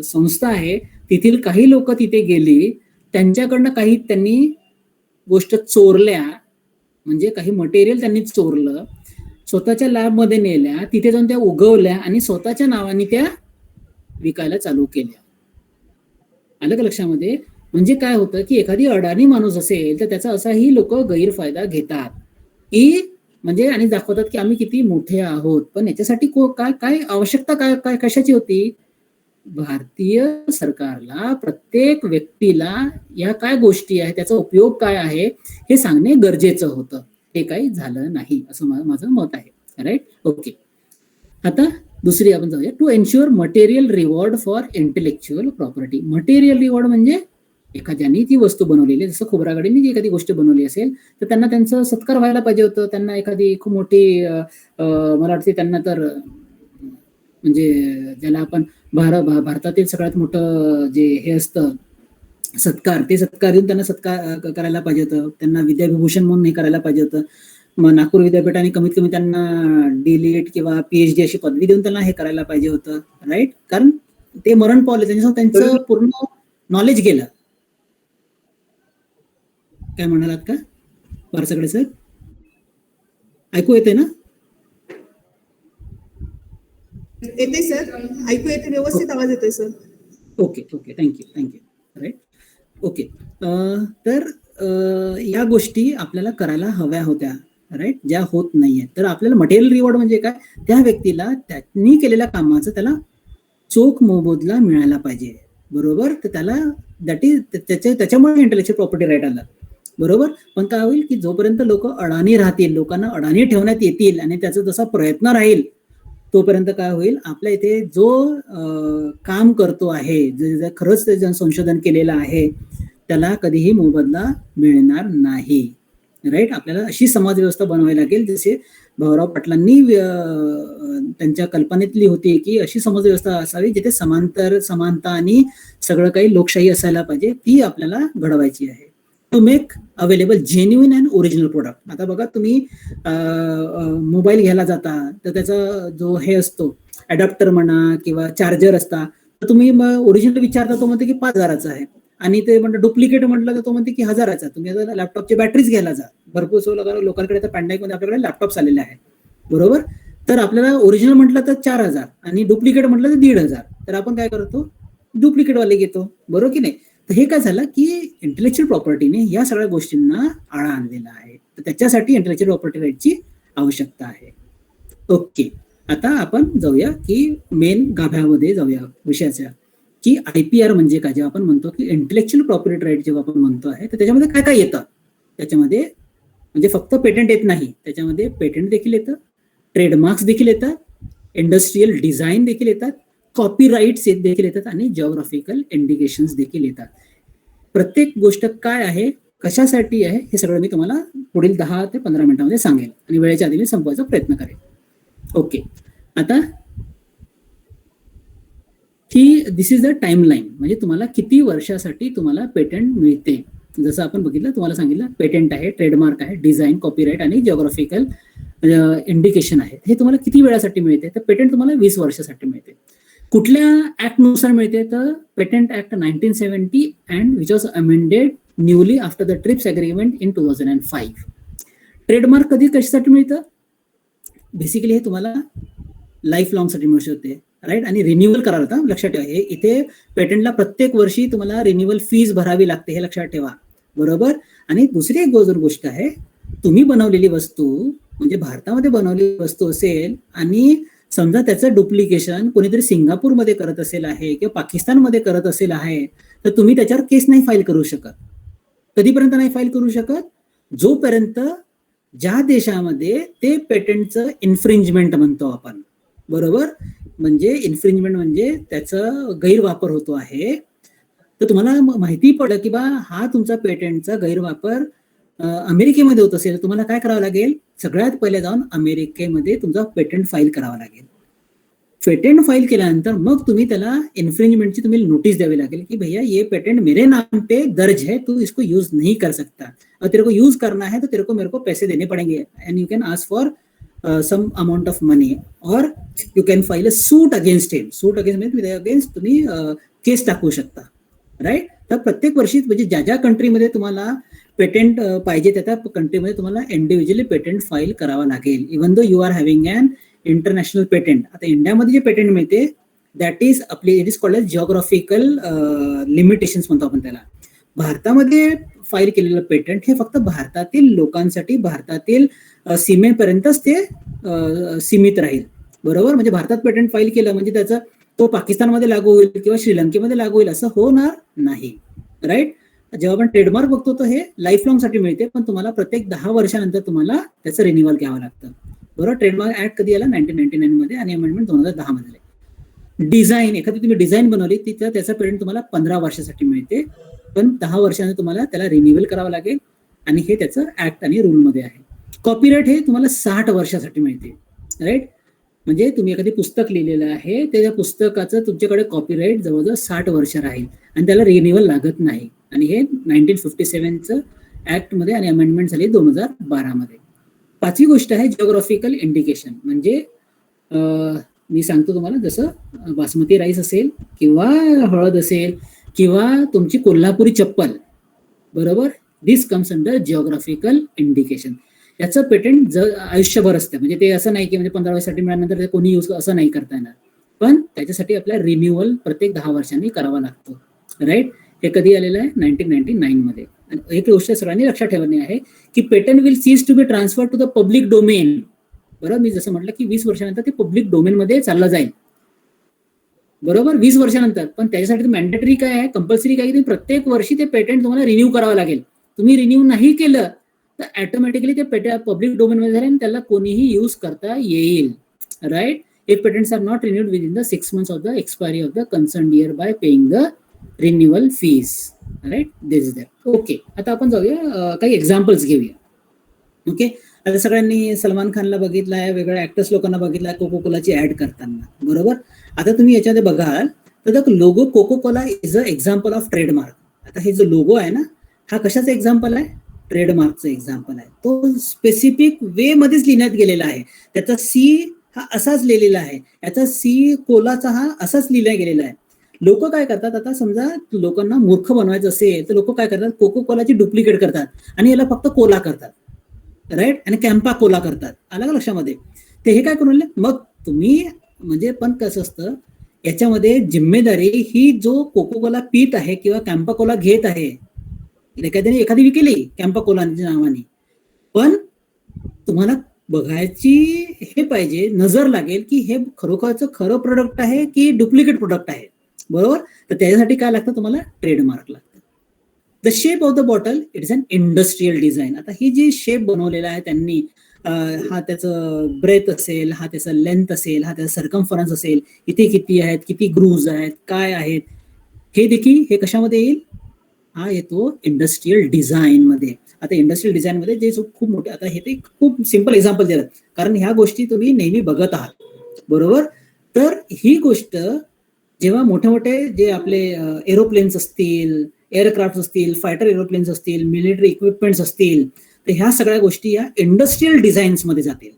संस्था आहे. तेथील काही लोक तिथे गेली, त्यांच्याकडनं काही त्यांनी गोष्ट चोरल्या, म्हणजे काही मटेरियल त्यांनी चोरलं, स्वतःच्या लॅबमध्ये नेल्या, तिथे जाऊन त्या उगवल्या आणि स्वतःच्या नावाने त्या विकायला चालू केल्या. आलं का लक्षामध्ये? म्हणजे काय होतं की एखादी अडाणी माणूस असेल तर त्याचा असाही लोक गैरफायदा घेतात की म्हणजे आणि दाखवतात की आम्ही किती मोठे आहोत. पण याच्यासाठी काय आवश्यकता काय कशाची होती? भारतीय सरकारला प्रत्येक व्यक्तीला या काय गोष्टी आहेत, त्याचा उपयोग काय आहे हे सांगणे गरजेचं होतं. ते काही झालं नाही असं माझं मत आहे. Right, okay. आता दुसरी आपण जाऊया. To ensure material reward for intellectual property. Material reward म्हणजे एखाद्याने ती वस्तू बनवलेली आहे, जसं खोब्रागडेंनी एखादी गोष्ट बनवली असेल तर त्यांना त्यांचं सत्कार व्हायला पाहिजे होतं. त्यांना एखादी खूप मोठी मला वाटते त्यांना तर म्हणजे ज्याला आपण भारतातील सगळ्यात मोठं जे हे असतं सत्कार, ते सत्कार देऊन त्यांना सत्कार करायला पाहिजे होतं. त्यांना विद्याविभूषण म्हणून हे करायला पाहिजे होतं. मग नागपूर विद्यापीठाने कमीत कमी त्यांना DLED किंवा PhD अशी पदवी देऊन त्यांना हे करायला पाहिजे होतं. राईट, कारण ते मरण पावले, त्यांचं पूर्ण नॉलेज गेलं. काय म्हणालात का वारसाकडे सर? ऐकू येते ना? येते सर, ऐकू येते, व्यवस्थित आवाज येतोय sir. Okay, thank you. Right, okay. तर या गोष्टी आपल्याला करायला हव्या होत्या, राईट, ज्या होत नाहीये. तर आपल्याला मटेरियल रिवॉर्ड म्हणजे काय? त्या व्यक्तीला त्यांनी केलेल्या कामाचं त्याला चोख मोबदला मिळायला पाहिजे. बरोबर, तर त्याला त्याच्यामुळे इंटेलेक्च्युअल प्रॉपर्टी राईट आला. बरोबर. पण काय होईल की जोपर्यंत लोक अडाणी राहतील, लोकांना अडाणी ठेवण्यात येतील आणि त्याचा जसा प्रयत्न राहील तोपर्यंत काय होईल, आपल्या इथे जो काम करतो आहे, जे खरंच ते संशोधन केलेलं आहे त्याला कधीही मोबदला मिळणार नाही. राईट, आपल्याला अशी समाज व्यवस्था बनवावी लागेल जसे भाऊराव पाटलांनी त्यांच्या कल्पनेतली होती की अशी समाज व्यवस्था असावी जिथे समानता आणि सगळं काही लोकशाही असायला पाहिजे. ती आपल्याला घडवायची आहे. To make available genuine and original product. आता बघा, तुम्ही मोबाईल घ्यायला जाता तर त्याचा जो हे असतो अडॅप्टर म्हणा किंवा चार्जर असता, तर तुम्ही ओरिजिनल विचारता, तो म्हणते की 5,000चा आहे, आणि ते म्हणतं डुप्लिकेट म्हटलं तर तो म्हणते की 1,000चा. तुम्ही आता लॅपटॉपची बॅटरीज घ्यायला जा. भरपूर लोकांकडे तर पॅन्डेमिकमध्ये आपल्याकडे लॅपटॉप्स आलेले आहेत. बरोबर, तर आपल्याला ओरिजिनल म्हटलं तर 4,000 आणि डुप्लिकेट म्हटलं तर 1,500. तर आपण काय करतो? डुप्लिकेटवाले घेतो. बरोबर की नाही? तर हे काय झालं की इंटेलेक्च्युअल प्रॉपर्टीने या सगळ्या गोष्टींना आळा आणलेला आहे. तर त्याच्यासाठी इंटेलेक्च्युअल प्रॉपर्टी राईटची आवश्यकता आहे. ओके, आता आपण जाऊया की मेन गाभ्यामध्ये जाऊया विषयाच्या, की IPR म्हणजे काय. जेव्हा आपण म्हणतो की इंटेलेक्च्युअल प्रॉपर्टी राईट जेव्हा आपण म्हणतो आहे, तर त्याच्यामध्ये काय काय येतं? त्याच्यामध्ये म्हणजे फक्त पेटंट येत नाही, त्याच्यामध्ये पेटंट देखील येतं, ट्रेडमार्क्स देखील येतात, इंडस्ट्रियल डिझाईन देखील येतात, कॉपीराईट्स देखील येतात आणि जिओग्राफिकल इंडिकेशन्स देखील येतात. प्रत्येक गोष्ट काय आहे, कशासाठी आहे, हे सगळं मी तुम्हाला पुढील 10 ते 15 मिनिटांमध्ये सांगेल आणि वेळेच्या आधी मी संपवायचा प्रयत्न करेन. ओके, आता ही दिस इज द टाइमलाईन, म्हणजे तुम्हाला किती वर्षासाठी तुम्हाला पेटंट मिळते. जसं आपण बघितलं, तुम्हाला सांगितलं पेटंट आहे, ट्रेडमार्क आहे, डिझाईन, कॉपीराईट आणि जिओग्राफिकल इंडिकेशन आहे. हे तुम्हाला किती वेळासाठी मिळते? तर पेटंट तुम्हाला 20 वर्षासाठी मिळते. कुठल्या ऍक्टनुसार मिळते? तर patent act 1970 and which was amended newly after the trips agreement in 2005. Trademark कधी कशासाठी मिळतं? बेसिकली हे तुम्हाला लाईफ लॉंग साठी मिळू शकते. राईट, आणि रिन्युअल करायला होता, लक्षात ठेवा. हे इथे पेटंटला प्रत्येक वर्षी तुम्हाला रिन्युअल फीज भरावी लागते, हे लक्षात ठेवा. बरोबर. आणि दुसरी एक गोष्ट आहे, तुम्ही बनवलेली वस्तू म्हणजे भारतामध्ये बनवलेली वस्तू असेल आणि समजा त्याचं डुप्लिकेशन कोणीतरी सिंगापूरमध्ये करत असेल आहे किंवा पाकिस्तानमध्ये करत असेल आहे, तर तुम्ही त्याच्यावर केस नाही फाईल करू शकत. कधीपर्यंत नाही फाईल करू शकत? जोपर्यंत ज्या देशामध्ये ते पेटंटचं इन्फ्रिंजमेंट म्हणतो आपण. बरोबर, म्हणजे इन्फ्रिंजमेंट म्हणजे त्याचा गैरवापर होतो आहे. तर तुम्हाला माहिती पडलं की बा हा तुमचा पेटंटचा गैरवापर अमेरिकेमध्ये होत असेल, तुम्हाला काय करावं लागेल, सगळ्यात पहिले जाऊन अमेरिकेमध्ये तुमचा पेटंट फाईल करावा लागेल. पेटेंट फाइल केल्यानंतर मग तुम्ही त्याला इन्फ्रिंजमेंटची तुम्ही नोटीस द्यावी लागेल की भैया ये पेटेंट मेरे नाम पे दर्ज है, तू इसको यूज नहीं कर सकता, और तेरे को यूज करना है तो तेरे को मेरे को पैसे देने पड़ेंगे and you can ask for some amount of money और you can file a suit against him. Suit against तुम्ही केस टाकू शकता, राईट. तर प्रत्येक वर्षी म्हणजे ज्या ज्या कंट्रीमध्ये तुम्हाला पेटेंट पाहिजे त्या त्या कंट्रीमध्ये तुम्हाला इंडिव्हिज्युअली पेटेंट फाईल करावा लागेल, even though you are having an international patent. आता इंडियामध्ये जे पेटेंट मिळते दॅट इज आपले it is called as geographical limitations म्हणतो आपण त्याला. भारतामध्ये फाईल केलेलं पेटंट हे फक्त भारतातील लोकांसाठी, भारतातील सीमेपर्यंतच ते सीमित राहील, बरोबर. म्हणजे भारतात पेटंट फाईल केलं म्हणजे त्याचं तो पाकिस्तानमध्ये लागू होईल किंवा श्रीलंकेमध्ये लागू होईल असं होणार नाही, राईट. जेव्हा आपण ट्रेडमार्क बघतो तर हे लाईफ लॉंग साठी मिळते, पण तुम्हाला प्रत्येक 10 वर्षानंतर तुम्हाला त्याचं रिन्युअल घ्यावं लागतं, बरोबर. ट्रेडमार्क ऍक्ट कधी आला, 1999 मध्ये, आणि अमेंडमेंट 2010 मध्ये. डिझाईन, एखादी तुम्ही डिझाईन बनवली तिथं त्याचं पेटंट तुम्हाला 15 वर्षासाठी मिळते, पण 10 वर्षांनी तुम्हाला त्याला रिन्युअल करावं लागेल, आणि हे त्याचं ऍक्ट आणि रूल मध्ये आहे. कॉपीराईट हे तुम्हाला 60 वर्षासाठी मिळते, राईट. म्हणजे तुम्ही एखादी पुस्तक लिहिलेलं आहे, त्या पुस्तकाचं तुमच्याकडे कॉपीराईट जवळजवळ 60 वर्ष राहील आणि त्याला रिन्युअल लागत नाही, आणि हे 1957चं ऍक्ट मध्ये आणि अमेंडमेंट झाली 2012 मध्ये. पाचवी गोष्ट आहे जिओग्राफिकल इंडिकेशन. म्हणजे मी सांगतो तुम्हाला, जसं बासमती राईस असेल किंवा हळद असेल किंवा तुमची कोल्हापुरी चप्पल, बरोबर, दिस कम्स अंडर जिओग्राफिकल इंडिकेशन. याचं पेटंट आयुष्यभर असतं, म्हणजे ते असं नाही की म्हणजे 15 वर्षासाठी मिळाल्यानंतर ते कोणी यूज असं नाही करता येणार, पण त्याच्यासाठी आपल्याला रिन्युअल प्रत्येक 10 वर्षांनी करावा लागतो, राईट. हे कधी आलेलं आहे, 1999 मध्ये. आणि एक गोष्ट सर्वांनी लक्षात ठेवणे आहे की patent will cease to be transfer to the public domain, बरोबर. मी जसं म्हटलं की 20 वर्षानंतर ते पब्लिक डोमेन मध्ये चाललं जाईल, बरोबर, 20 वर्षानंतर. पण त्याच्यासाठी मॅन्डेटरी काय आहे, कंपल्सरी काय आहे, प्रत्येक वर्षी ते पेटंट तुम्हाला रिन्यू करावं लागेल. तुम्ही रिन्यू नाही केलं तर ऑटोमॅटिकली ते पब्लिक डोमेन मध्ये झाले आणि त्याला कोणीही यूज करता येईल, right. If patents are not renewed within the 6 months of the expiry of the concern year by paying the renewal fees, right. This is that. Okay, आता आपण जाऊया काही एक्झाम्पल्स घेऊया. ओके, आता सगळ्यांनी सलमान खानला बघितलं आहे, वेगळ्या ऍक्टर्स लोकांना बघितलं आहे कोको कोलाची ऍड करताना, बरोबर. आता तुम्ही याच्यामध्ये बघाल तर logo Coca Cola is a example of trademark. आता हे जो लोगो आहे ना, हा कशाचा एक्झाम्पल आहे, ट्रेडमार्कचं एक्झाम्पल आहे. तो स्पेसिफिक वे मध्येच लिहिण्यात गेलेला आहे. त्याचा सी हा असाच लिहिलेला आहे, याचा सी कोलाचा हा असाच लिहिला गेलेला आहे. लोक काय करतात, आता समजा लोकांना मूर्ख बनवायचं असेल तर लोक काय करतात, कोको कोलाची डुप्लिकेट करतात आणि याला फक्त कोला करतात, राईट, आणि कॅम्पा कोला करतात. आलं का लक्षामध्ये. ते हे काय करून मग तुम्ही म्हणजे, पण कसं असतं याच्यामध्ये जिम्मेदारी ही जो कोको कोला पीत आहे किंवा कॅम्पा कोला घेत आहे, एखादी विकेली कॅम्पा कोलाच्या नावाने, पण तुम्हाला बघायची हे पाहिजे, नजर लागेल की हे खरोखरचं खरं प्रोडक्ट आहे की डुप्लिकेट प्रोडक्ट आहे, बरोबर. तर त्याच्यासाठी काय लागतं, तुम्हाला ट्रेडमार्क लागतं. The shape of the bottle it is an industrial design. आता ही जी शेप बनवलेला आहे त्यांनी, हा त्याचं ब्रेथ असेल, हा त्याचा लेंथ असेल, हा त्याचा सर्कम्फरन्स असेल, इथे किती आहेत, किती ग्रूव्ज आहेत, काय आहेत, हे देखील हे कशामध्ये येईल, हा येतो इंडस्ट्रियल डिझाईन मध्ये. आता इंडस्ट्रियल डिझाईन मध्ये जे खूप मोठे, आता हे ते खूप सिंपल एक्झाम्पल देतात कारण ह्या गोष्टी तुम्ही नेहमी बघत आहात, बरोबर. तर ही गोष्ट जेव्हा मोठे मोठे जे आपले एरोप्लेन्स असतील, एअरक्राफ्ट असतील, फायटर एरोप्लेन्स असतील, मिलिटरी इक्विपमेंट्स असतील, तर ह्या सगळ्या गोष्टी या इंडस्ट्रियल डिझाईन्स मध्ये जातील,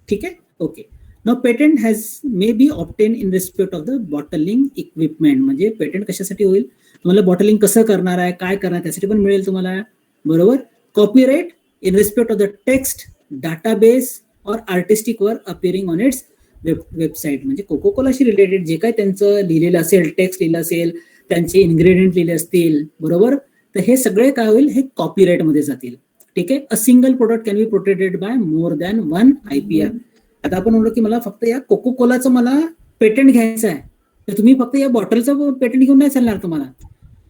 ठीक आहे. Okay, now patent has may be obtain in respect of the bottling equipment. म्हणजे पेटंट कशासाठी होईल, तुम्हाला बॉटलिंग कसं करणार आहे, काय करणार त्यासाठी पण मिळेल तुम्हाला, बरोबर. Copyright in respect of the text, database और artistic work appearing on its website. म्हणजे कोको कोलाशी रिलेटेड जे काय त्यांचं लिहिलेलं असेल, टेक्स्ट लिहिलं असेल, त्यांचे इन्ग्रेडियंट लिहिले असतील, बरोबर, तर हे सगळे काय होईल, हे कॉपीराइट मध्ये जातील, ठीक आहे. A single product can be protected by more than 1 IPR. आता आपण म्हणलो की मला फक्त या कोको कोलाचं मला पेटंट घ्यायचं आहे, तर तुम्ही फक्त या बॉटलचं पेटंट घेऊन नाही चालणार. तुम्हाला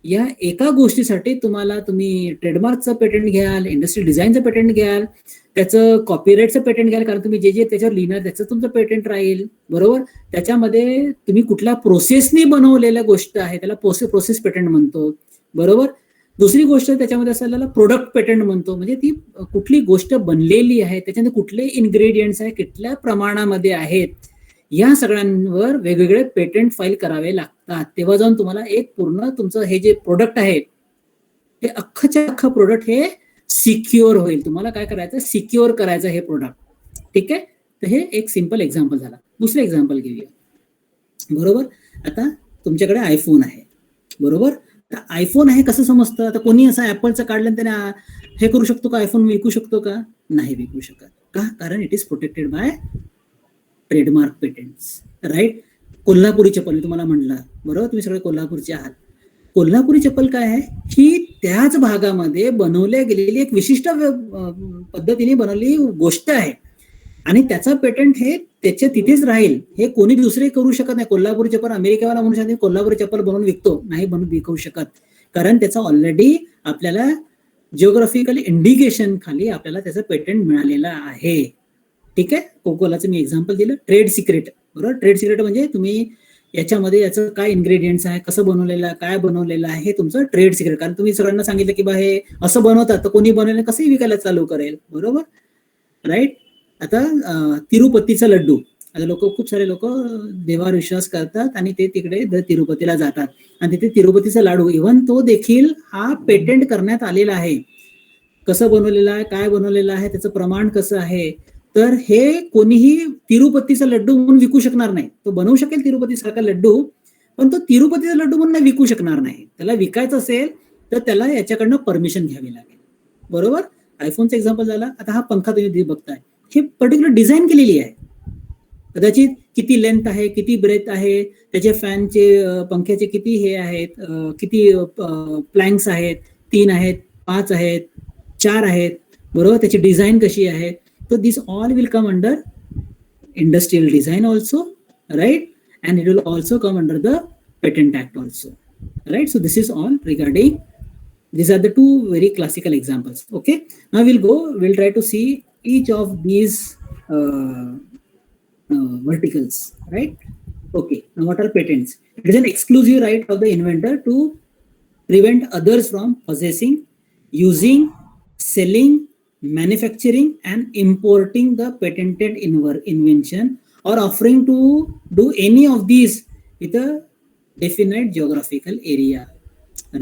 या एका गोष्टीसाठी तुम्ही ट्रेडमार्कचं पेटंट घ्याल, इंडस्ट्रियल डिझाईनचं पेटंट घ्याल, त्याचं कॉपीराईटचं पेटंट घ्याल, कारण तुम्ही जे जे त्याच्यावर लिहिणार त्याचं तुमचं पेटंट राहील, बरोबर. त्याच्यामध्ये तुम्ही कुठल्या प्रोसेसनी बनवलेल्या गोष्ट आहे त्याला प्रोसेस पेटंट म्हणतो, बरोबर. दुसरी गोष्ट त्याच्यामध्ये असलेला प्रोडक्ट पेटंट म्हणतो, म्हणजे ती कुठली गोष्ट बनलेली आहे, त्याच्यामध्ये कुठले इन्ग्रेडियंट्स आहे, कुठल्या प्रमाणामध्ये आहेत, या सगळ्यांवर वेगवेगळे पेटंट फाईल करावे लागतात. तेव्हा जाऊन तुम्हाला एक पूर्ण तुमचं हे जे प्रोडक्ट आहे ते अख्खच्या अख्खं प्रोडक्ट हे सिक्युअर होईल. तुम्हाला काय करायचं, सिक्युअर करायचं हे प्रोडक्ट. ठीक आहे, तर हे एक सिंपल एक्झाम्पल झाला. दुसरं एक्झाम्पल घेऊया. बरोबर, आता तुमच्याकडे आयफोन आहे. बरोबर, तर आयफोन आहे कसं समजतं? आता कोणी असं ऍपलचं काढलं आणि त्याने हे करू शकतो का, आयफोन विकू शकतो का? नाही विकू शकत. का? कारण it is protected by trademark patents. Right. Kolhapuri chappal मी तुम्हाला म्हणलं, बरोबर, तुम्ही सगळे कोल्हापूरचे आहात. कोल्हापुरी चप्पल काय आहे, ही त्याच भागामध्ये बनवल्या गेलेली एक विशिष्ट पद्धतीने बनवलेली गोष्ट आहे आणि त्याचा पेटंट हे त्याच्या तिथेच राहील. हे कोणी दुसरे करू शकत नाही. कोल्हापुरी चप्पल अमेरिकेवाला म्हणू शकतो कोल्हापुरी चप्पल बनवून विकतो, नाही बनवून विकू शकत, कारण त्याचा ऑलरेडी आपल्याला जिओग्राफिकल इंडिकेशन खाली आपल्याला त्याचं पेटंट मिळालेलं आहे. ठीक आहे, कोकोलाचं मी एक्झाम्पल दिलं. ट्रेड सिक्रेट, बरोबर. ट्रेड सिक्रेट म्हणजे तुम्ही याच्यामध्ये याचं काय इन्ग्रेडियंट्स आहे, कसं बनवलेलं आहे, काय बनवलेलं आहे, हे तुमचं ट्रेड सिक्रेट. कारण तुम्ही सगळ्यांना सांगितलं की बा हे असं बनवतात, तर कोणी बनवलं कसंही विकायला चालू करेल. बरोबर, राईट. आता तिरुपतीचा लड्डू, आता खूप सारे लोक देवावर विश्वास करतात आणि ते तिकडे तिरुपतीला जातात आणि तिथे तिरुपतीचा लाडू इव्हन तो देखील हा पेटंट करण्यात आलेला आहे. कसं बनवलेलं आहे, काय बनवलेलं आहे, त्याचं प्रमाण कसं आहे, तर हे कोणीही तिरुपतीचा लड्डू म्हणून विकू शकणार नाही. तो बनवू शकेल तिरुपती सारखा लड्डू, पण तो तिरुपतीचा लड्डू म्हणून विकू शकणार नाही. त्याला विकायचं असेल तर त्याला याच्याकडनं परमिशन घ्यावी लागेल. बरोबर, आयफोनचा एक्झाम्पल झाला. आता हा पंखा तुम्ही बघताय, हे पर्टिक्युलर डिझाईन केलेली आहे. कदाचित किती लेंथ आहे, किती ब्रेथ आहे, त्याचे फॅनचे पंख्याचे किती हे आहेत, किती प्लँक्स आहेत, 3 आहेत, 5 आहेत, 4 आहेत. बरोबर, त्याची डिझाईन कशी आहे. So this all will come under industrial design also, right? And it will also come under the Patent Act also, right? So this is all regarding, these are the two very classical examples. Okay, now we'll try to see each of these verticals, right? Okay, now what are patents? It is an exclusive right of the inventor to prevent others from possessing, using, selling, manufacturing and importing the patented invention or offering to do any of these with a definite geographical area,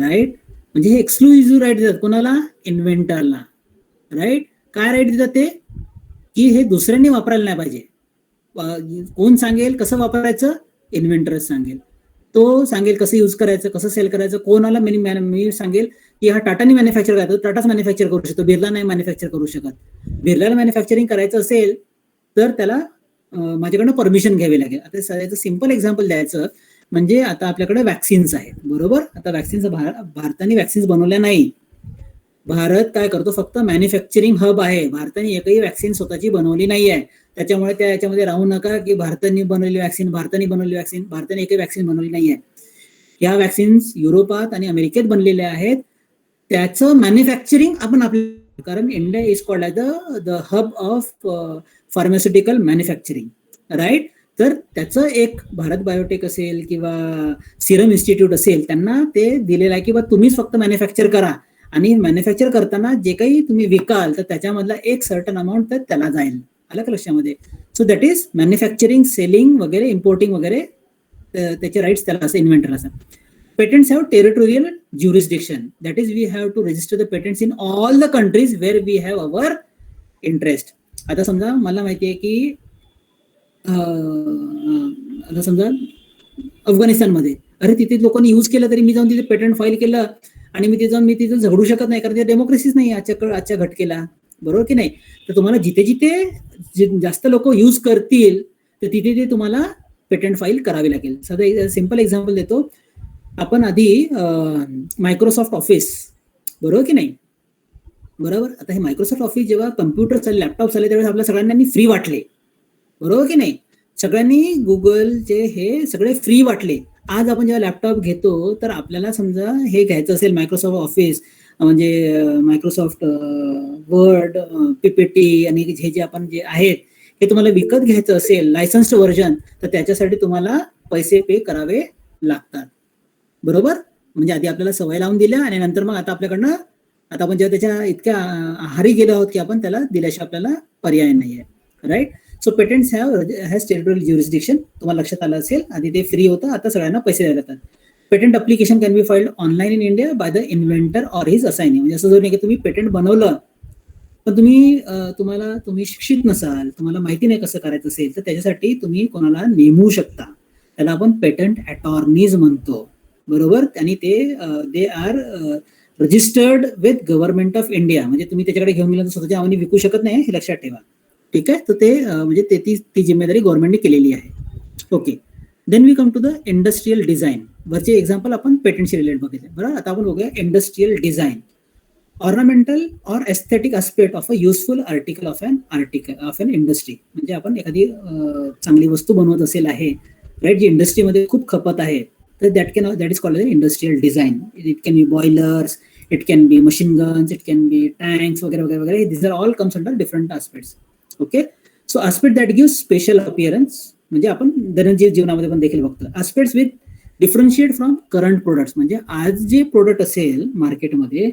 right? म्हणजे हे एक्सक्लुझिव्ह राईट देतात कोणाला, इन्व्हेंटरला. राईट, काय राईट देतात ते, की हे दुसऱ्यांनी वापरायला नाही पाहिजे. कोण सांगेल कसं वापरायचं, इन्व्हेंटरच सांगेल. तो सांगेल कसं यूज करायचं, कसं सेल करायचं. कोणाला मी सांगेल की हा टाटाने मॅन्युफॅक्चर करायचं, टाटाच मॅन्युफॅक्चर करू शकतो, बिर्ला नाही मॅन्युफॅक्चर करू शकत. बिर्लाला मॅन्युफॅक्चरिंग करायचं असेल तर त्याला माझ्याकडनं परमिशन घ्यावी लागेल. आता याचं सिंपल एक्झाम्पल द्यायचं म्हणजे आता आपल्याकडे वॅक्सिन्स आहेत. बरोबर, आता वॅक्सिन्स भारताने वॅक्सिन्स बनवल्या नाही. भारत काय करतो, फक्त मॅन्युफॅक्चरिंग हब आहे. भारताने एकही वॅक्सिन स्वतःची बनवली नाही आहे. त्याच्यामुळे त्या याच्यामध्ये राहू नका की भारताने बनवलेली वॅक्सिन, भारताने एकही वॅक्सिन बनवली नाही आहे. या वॅक्सिन्स युरोपात आणि अमेरिकेत बनलेल्या आहेत. त्याचं मॅन्युफॅक्चरिंग आपण आपल्या, कारण India is called as the hub of pharmaceutical manufacturing, right. तर त्याचं एक भारत बायोटेक असेल किंवा सिरम इन्स्टिट्यूट असेल, त्यांना ते दिलेलं आहे की बा तुम्हीच फक्त मॅन्युफॅक्चर करा आणि मॅन्युफॅक्चर करताना जे काही तुम्ही विकाल तर त्याच्यामधला एक सर्टन अमाऊंट तर त्याला जाईल. आलं का लक्षामध्ये. So that is manufacturing, selling वगैरे, इम्पोर्टिंग वगैरे, त्याचे राईट्स त्याला असं इन्व्हेंटर असं. Patents have territorial jurisdiction. That is, we have to register the patents in all the countries where we have our interest. आता समजा मला माहिती आहे की आता समजा अफगाणिस्तानमध्ये, अरे तिथे लोकांनी यूज केलं तरी मी जाऊन तिथे पेटंट फाईल केलं आणि मी तिथे झगडू शकत नाही, कारण ते डेमोक्रेसीच नाही आजच्या घटकेला. बरोबर की नाही. तर तुम्हाला जिथे जिथे जास्त लोक यूज करतील तर तिथे ते तुम्हाला पेटंट फाईल करावी लागेल. साधा सिंपल एक्झाम्पल देतो. आपण आधी मायक्रोसॉफ्ट ऑफिस, बरोबर की नाही, बरोबर. आता हे मायक्रोसॉफ्ट ऑफिस जेव्हा कम्प्युटर चालले, लॅपटॉप चालले, त्यावेळेस आपल्या सगळ्यांनी फ्री वाटले, बरोबर की नाही. सगळ्यांनी गुगलचे हे सगळे फ्री वाटले. आज आपण जेव्हा लॅपटॉप घेतो तर आपल्याला समजा हे घ्यायचं असेल मायक्रोसॉफ्ट ऑफिस, म्हणजे मायक्रोसॉफ्ट वर्ड, पीपीटी आणि हे जे आपण जे आहेत हे तुम्हाला विकत घ्यायचं असेल लायसन्स्ड व्हर्जन, तर त्याच्यासाठी तुम्हाला पैसे पे करावे लागतात. बरोबर, म्हणजे आधी आपल्याला सवय लावून दिल्या आणि नंतर मग आता आपल्याकडनं आता आपण जेव्हा त्याच्या इतक्या आहारी गेलो आहोत की आपण त्याला दिल्याशिवाय आपल्याला पर्याय नाही आहे, right. So patents has territorial jurisdiction. तुम्हाला लक्षात आलं असेल, आधी ते फ्री होतं, आता सगळ्यांना पैसे द्यायला लागतात. Patent application can be filed online in India by the inventor or his assignee. म्हणजे असं जर नाही की तुम्ही पेटंट बनवलं पण तुम्ही शिक्षित नसाल, तुम्हाला माहिती नाही कसं करायचं असेल, तर त्याच्यासाठी तुम्ही कोणाला नेमू शकता. त्याला आपण पेटंट अटॉर्नीज म्हणतो, बरोबर. आणि they are registered with government of India. म्हणजे तुम्ही त्याच्याकडे घेऊन गेला तर स्वतःच्या नावाने विकू शकत नाही, हे लक्षात ठेवा. ठीक आहे. तर ते म्हणजे ती जिम्मेदारी गव्हर्नमेंटने केलेली आहे. Okay. Then we come to the industrial design. वरचे एक्झाम्पल आपण पेटंटशी रिलेटेड बघितले, बरोबर. आता आपण बघूया industrial design. Ornamental or aesthetic aspect of a useful article of an industry. म्हणजे आपण एखादी चांगली वस्तू बनवत असेल आहे, राईट, जी इंडस्ट्रीमध्ये खूप खपत आहे, तर that is called industrial design. It can be boilers, it can be machine guns, it can be tanks वगैरे वगैरे वगैरे. This are all comes under different aspects. Okay. So aspect that give special appearance, म्हणजे आपण दैनंदिन जीवनामध्ये पण देखील बघतो. Aspects with differentiate from current products. म्हणजे आज जे प्रोडक्ट असेल मार्केटमध्ये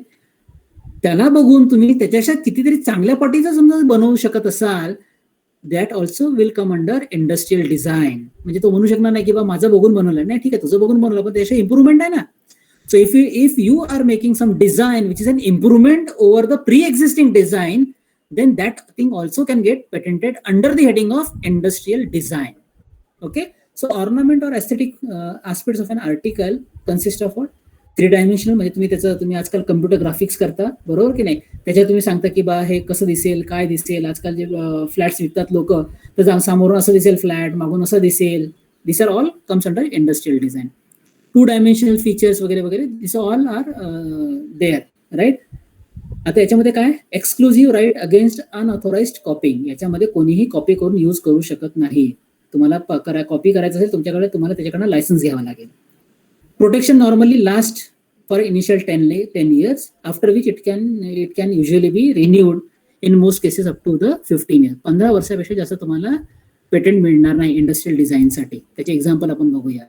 त्याला बघून तुम्ही त्याच्यापेक्षा कितीतरी चांगल्या पटीचं समजा बनवू शकत असाल, that also will come under industrial design. म्हणजे तो म्हणू शकणार नाही की बा माझं बघून बनवलं नाही, ठीक आहे तुझं बघून बनवलं, पण त्याच्या इम्प्रुव्हमेंट आहे ना. So if you are making some design which is an improvement over the pre existing design, then that thing also can get patented under the heading of industrial design. Okay. So ornament or aesthetic aspects of an article consist of what? 3-dimensional. म्हणजे तुम्ही आजकाल कम्प्युटर ग्राफिक्स करता, बरोबर की नाही. त्याच्यात तुम्ही सांगता की बा हे कसं दिसेल, काय दिसेल. आजकाल जे फ्लॅट्स विकतात लोक, तर समोरून असं दिसेल फ्लॅट, मागून असं दिसेल. This are all comes under industrial design. 2-dimensional features वगैरे वगैरे, this all are there, right. आता याच्यामध्ये काय, exclusive right against unauthorized copying. याच्यामध्ये कोणीही कॉपी करून यूज करू शकत नाही. तुम्हाला कॉपी करायचं असेल तुम्हाला त्याच्याकडनं लायसन्स घ्यावा लागेल. Protection normally last for initial 10 years, after which it can usually be renewed in most cases up to the 15 years. 15 वर्षापेक्षा जास्त तुम्हाला पेटंट मिळणार नाही इंडस्ट्रियल डिझाईनसाठी. त्याचे एक्झाम्पल आपण बघूया,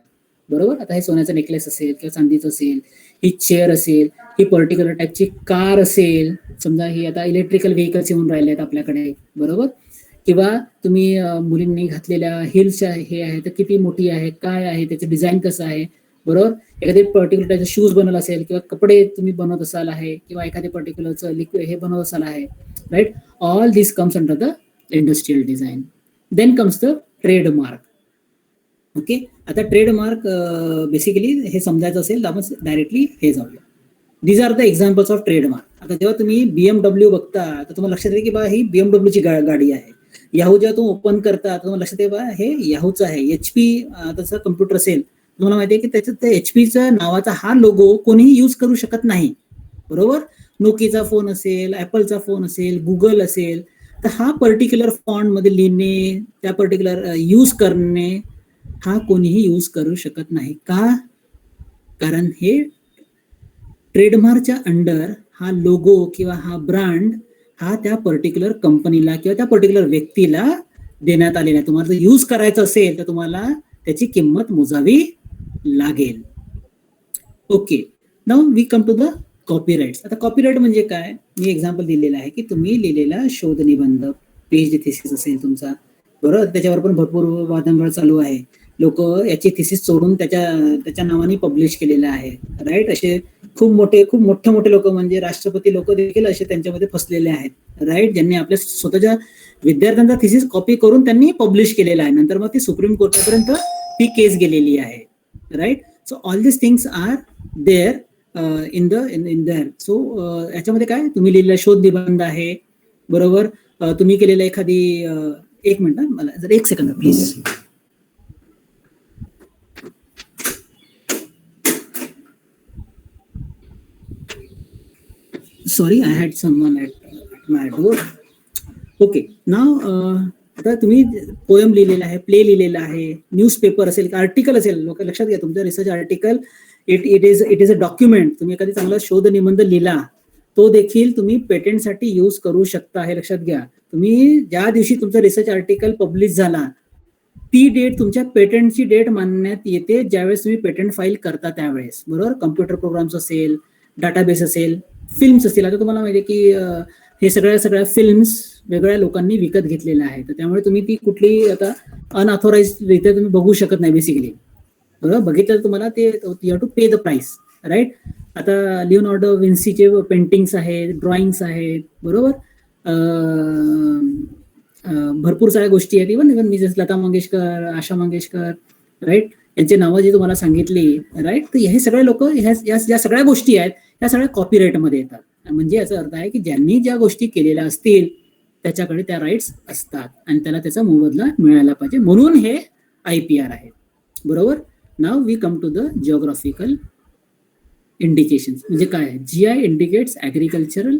बरोबर. आता हे सोन्याचा नेकलेस असेल किंवा चांदीचं असेल, ही चेअर असेल, ही पर्टिक्युलर टाईपची कार असेल, समजा ही आता इलेक्ट्रिकल व्हेकल्स येऊन राहिले आहेत आपल्याकडे, बरोबर. किंवा तुम्ही मुलींनी घातलेल्या हिल्स हे आहे तर किती मोठी आहे, काय आहे, त्याचं डिझाईन कसं आहे, बरोबर. एखादी पर्टिक्युलर टाईपचं शूज बनवलं असेल किंवा कपडे तुम्ही बनवत असाल आहे किंवा एखाद्या पर्टिक्युलरचं लिक्विड हे बनवत असाल आहे, right. All this comes under the industrial design. Then comes the trademark. Okay. आता ट्रेडमार्क बेसिकली हे समजायचं असेल तर आपण डायरेक्टली हे जाऊया. These are the examples of trademark. आता जेव्हा तुम्ही BMW बघता तर तुम्हाला लक्षात येईल की बा ही BMW ची गाडी आहे. याहू जेव्हा तुम्ही ओपन करता तुम्हाला लक्षात येईल बा हे याहूचं आहे. HP त्याचा कम्प्युटर असेल, तुम्हाला माहिती आहे की त्याच्यात HP नावाचा हा लोगो कोणीही यूज करू शकत नाही, बरोबर. नोकियाचा फोन असेल, ॲपलचा फोन असेल, गुगल असेल, तर हा पर्टिक्युलर फॉन्ट मध्ये लिहिणे, त्या पर्टिक्युलर यूज करणे हा कोणीही यूज करू शकत नाही. का? कारण हे ट्रेडमार्कच्या अंडर हा लोगो किंवा हा ब्रँड हा त्या पर्टिक्युलर कंपनीला किंवा त्या पर्टिक्युलर व्यक्तीला देण्यात आलेला आहे. तुम्हाला जर यूज करायचं असेल तर तुम्हाला त्याची किंमत मोजावी लागेल. Okay. Now we come to the copyrights. आता कॉपीराइट म्हणजे काय, मी एक्झाम्पल दिलेलं आहे की तुम्ही लिहिलेला शोध निबंध, PhD थिसिस असेल तुमचा, बरोबर. त्याच्यावर पण भरपूर वादंगळ चालू आहे. लोक याची थिसिस सोडून त्याच्या नावाने पब्लिश केलेलं आहे, राईट. असे खूप मोठे लोक म्हणजे राष्ट्रपती लोक देखील असे त्यांच्यामध्ये फसलेले आहेत, राईट. ज्यांनी आपल्या स्वतःच्या विद्यार्थ्यांचा थिसिस कॉपी करून त्यांनी पब्लिश केलेला आहे. नंतर मग ती सुप्रीम कोर्टापर्यंत ती केस गेलेली आहे, right. So all this things are there in there. So याच्यामध्ये काय, तुम्ही लिहिलेला शोध निबंध आहे, बरोबर. तुम्ही केलेला एखादी एक मिनिट मला जर 1 second please. Sorry, I had someone at my door. Okay, now आता तुम्ही पोएम लिहिलेला आहे, प्ले लिहिलेला आहे, न्यूजपेपर असेल, आर्टिकल असेल. लोक लक्षात घ्या, तुमचं research article it is a document. तुम्ही एखादी चांगला शोध निबंध लिहिला तो देखील तुम्ही पेटंटसाठी यूज करू शकता, हे लक्षात घ्या. तुम्ही ज्या दिवशी तुमचा रिसर्च आर्टिकल पब्लिश झाला ती डेट तुमच्या पेटंटची डेट मानण्यात येते ज्यावेळेस तुम्ही पेटंट फाईल करता त्यावेळेस, बरोबर. कम्प्युटर प्रोग्राम्स असेल, डाटाबेस असेल, फिल्म्स असतील. आता तुम्हाला माहिती आहे की हे सगळ्या फिल्म्स वेगळ्या लोकांनी विकत घेतलेल्या आहेत, तर त्यामुळे तुम्ही ती कुठली आता अनऑथोराइज रित्या तुम्ही बघू शकत नाही बेसिकली, बरोबर. बघितलं तर तुम्हाला ते you have to pay the price, right. आता लिओनार्डो विन्सीचे पेंटिंग्स आहेत, ड्रॉइंग्स आहेत, बरोबर. भरपूर साऱ्या गोष्टी आहेत. इव्हन मी जसं लता मंगेशकर, आशा मंगेशकर, राईट, यांची नावं जी तुम्हाला सांगितली, राईट. तर हे सगळे लोक या सगळ्या गोष्टी आहेत ह्या सगळ्या कॉपीराईटमध्ये येतात. म्हणजे याचा अर्थ आहे की ज्यांनी ज्या गोष्टी केलेल्या असतील त्याच्याकडे त्या राईट्स असतात आणि त्याला त्याचा मोबदला मिळायला पाहिजे, म्हणून हे IPR आहे, बरोबर. नाव we come to the geographical indication. म्हणजे काय आहे? GI indicates agricultural,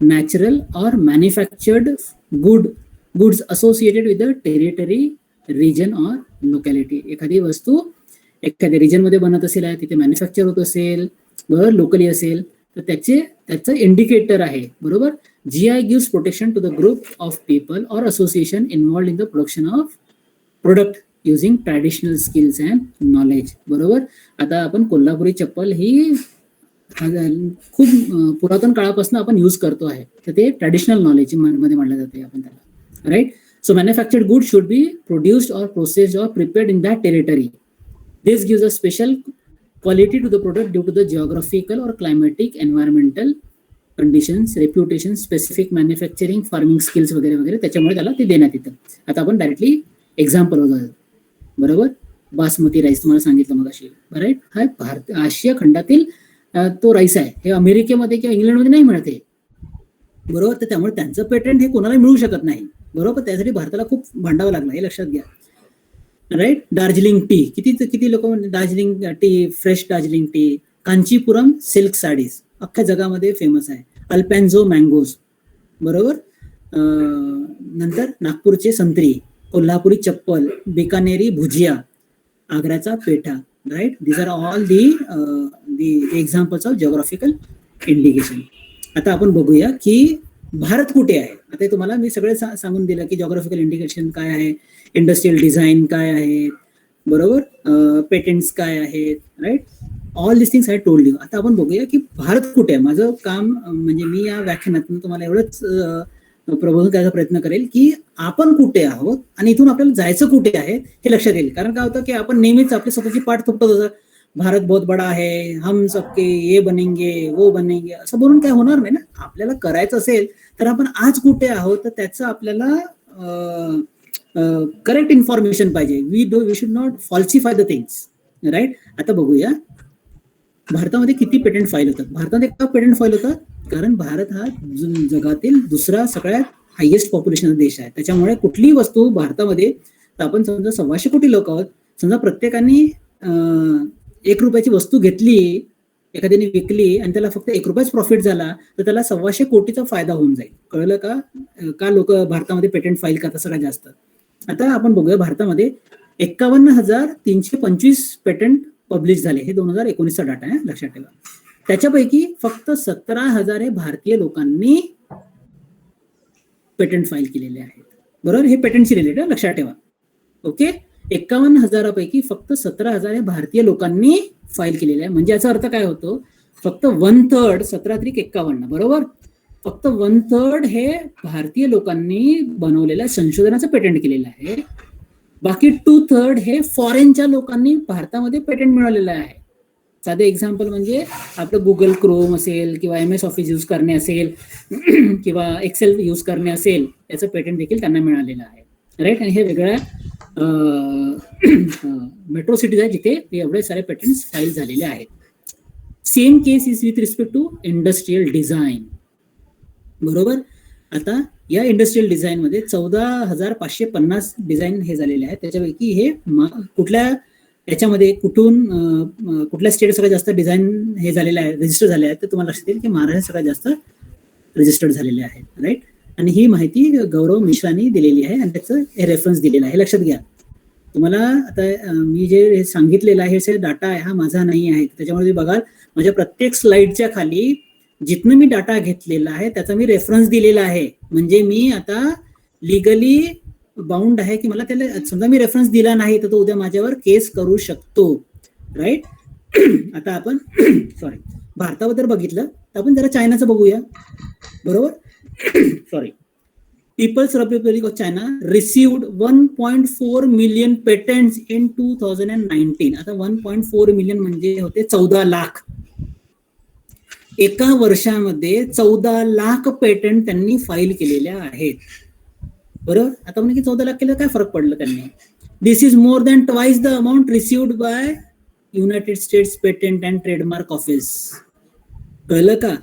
natural or manufactured goods associated with the territory, region or locality. एखादी वस्तू एखाद्या रिजनमध्ये बनत असेल, तिथे मॅन्युफॅक्चर होत असेल, बरोबर, लोकली असेल, तर त्याचं इंडिकेटर आहे, बरोबर. GI gives protection to the group of people or association involved in the production of product using traditional skills and knowledge, बरोबर. आता आपण कोल्हापुरी चप्पल ही खूप पुरातन काळापासून आपण यूज करतो आहे, तर ते ट्रॅडिशनल नॉलेज मध्ये मानलं जाते आपण त्याला, right. So manufactured goods should be produced or processed or prepared in that territory. This gives a special quality to the product due to the geographical or climatic, environmental conditions, reputation, specific manufacturing, farming skills वगैरे वगैरे, त्याच्यामुळे त्याला ते देण्यात येतं. आता आपण डायरेक्टली एक्झाम्पल बघा, बरोबर. बासमती राईस तुम्हाला सांगितलं मग अशी, राईट. हा आशिया खंडातील तो राईस आहे. हे अमेरिकेमध्ये किंवा इंग्लंडमध्ये नाही मिळत आहे, बरोबर. तर त्यामुळे त्यांचं पेटंट हे कोणाला मिळू शकत नाही, बरोबर. त्यासाठी भारताला खूप भांडावं लागलं, हे लक्षात घ्या, राईट. दार्जिलिंग टी, किती लोक Darjeeling T, fresh Darjeeling T. Kanchipuram silk sarees अख्ख्या जगामध्ये फेमस आहे. अल्पॅन्झो मँगोज, बरोबर. नंतर नागपूरचे संत्री, कोल्हापुरी चप्पल, बिकानेरी भुजिया, आग्र्याचा petha, right. These are all the examples of geographical indication. आता आपण बघूया की भारत कुठे आहे. आता तुम्हाला मी सगळे सांगून दिलं की जिओग्राफिकल इंडिकेशन काय आहे, इंडस्ट्रियल डिझाईन काय आहे, बरोबर, पेटंट्स काय आहेत, right. All this things I told you. आता आपण बघूया की भारत कुठे आहे. माझं काम म्हणजे मी या व्याख्यानातून तुम्हाला एवढंच प्रबोधन करायचा प्रयत्न करेल की आपण कुठे आहोत आणि इथून आपल्याला जायचं कुठे आहे हे लक्षात येईल. कारण काय होतं की आपण नेहमीच आपली स्वतःची पाठ थोपटत होतं, भारत बहुत बडा है, हम सबके ये बनेंगे वो बनेंगे, असं बोलून काय होणार नाही ना. आपल्याला करायचं असेल तर आपण आज कुठे आहोत तर त्याचं आपल्याला करेक्ट इन्फॉर्मेशन पाहिजे. We should not falsify the things, right. आता बघूया भारतामध्ये किती पेटंट फाईल होतात. भारतामध्ये का पेटंट फाईल होतात? कारण भारत हा जगातील दुसरा सगळ्यात हायेस्ट पॉप्युलेशन देश आहे. त्याच्यामुळे कुठलीही वस्तू भारतामध्ये, आपण समजा 1,200 कोटी लोक आहोत, समजा प्रत्येकाने 1 रुपयाची वस्तू घेतली, एखाद्याने विकली आणि त्याला फक्त 1 रुपयाच प्रॉफिट झाला तर त्याला 1,200 कोटीचा फायदा होऊन जाईल. कळलं का लोक भारतामध्ये पेटंट फाईल करतात सगळ्यात जास्त. आता आपण बघूया भारतामध्ये 51,325 पेटंट पब्लिश झाले. हे 2019चा डाटा आहे, लक्षात ठेवा. त्याच्यापैकी फक्त 17,000 हे भारतीय लोकांनी पेटंट फाईल केलेले आहेत, बरोबर. हे पेटंटशी रिलेटेड लक्षात ठेवा, ओके. 51,000 फक्त 17,000 हे भारतीय लोकांनी फाईल केलेले आहे. म्हणजे याचा अर्थ काय होतो? फक्त 1/3, 17×51, बरोबर. फक्त 1/3 हे भारतीय लोकांनी बनवलेल्या संशोधनाचं पेटंट केलेलं आहे. बाकी 2/3 हे फॉरेनच्या लोकांनी भारतामध्ये पेटंट मिळवलेलं आहे. साधे एक्झाम्पल म्हणजे आपलं गुगल क्रोम असेल किंवा MS ऑफिस यूज करणे असेल किंवा एक्सेल यूज करणे असेल, याचं पेटंट देखील त्यांना मिळालेलं आहे, राईट. आणि हे वेगळ्या मेट्रो सिटीज आहेत जिथे एवढे सारे पेटंट्स फाईल झालेले आहेत. Same case is with respect to industrial design, बरोबर. आता या इंडस्ट्रियल डिझाईन मध्ये 14,550 डिझाईन हे झालेले आहेत. त्याच्यापैकी हे कुठल्या याच्यामध्ये कुठल्या स्टेट सगळ्यात जास्त डिझाईन हे झालेलं आहे, रजिस्टर झाले आहेत, तर तुम्हाला लक्षात येईल की महाराष्ट्र सगळ्यात जास्त रजिस्टर्ड झालेले आहेत, राईट. आणि ही माहिती गौरव मिश्रांनी दिलेली आहे आणि त्याचं हे रेफरन्स दिलेला आहे, लक्षात घ्या. तुम्हाला आता मी जे सांगितलेलं आहे हे डाटा आहे, हा माझा नाही आहे. त्याच्यामुळे तुम्ही बघाल माझ्या प्रत्येक स्लाइडच्या खाली जिथनं मी डाटा घेतलेला आहे त्याचा मी रेफरन्स दिलेला आहे. म्हणजे मी आता लिगली बाउंड आहे की मला त्याला समजा मी रेफरन्स दिला नाही तर तो उद्या माझ्यावर केस करू शकतो, राईट. आता आपण सॉरी भारताबद्दल बघितलं तर आपण जरा चायनाचं बघूया, बरोबर. Sorry. People's Republic of China received 1.4 million patents in 2019. आता 1.4 मिलियन म्हणजे होते 14 लाख. एका वर्षामध्ये 14 लाख पेटंट त्यांनी फाईल केलेल्या आहेत, बरोबर. आता म्हणजे की 14 लाख केलं काय फरक पडलं त्यांनी. This is more than twice the amount received by United States patent and trademark office. कळलं का?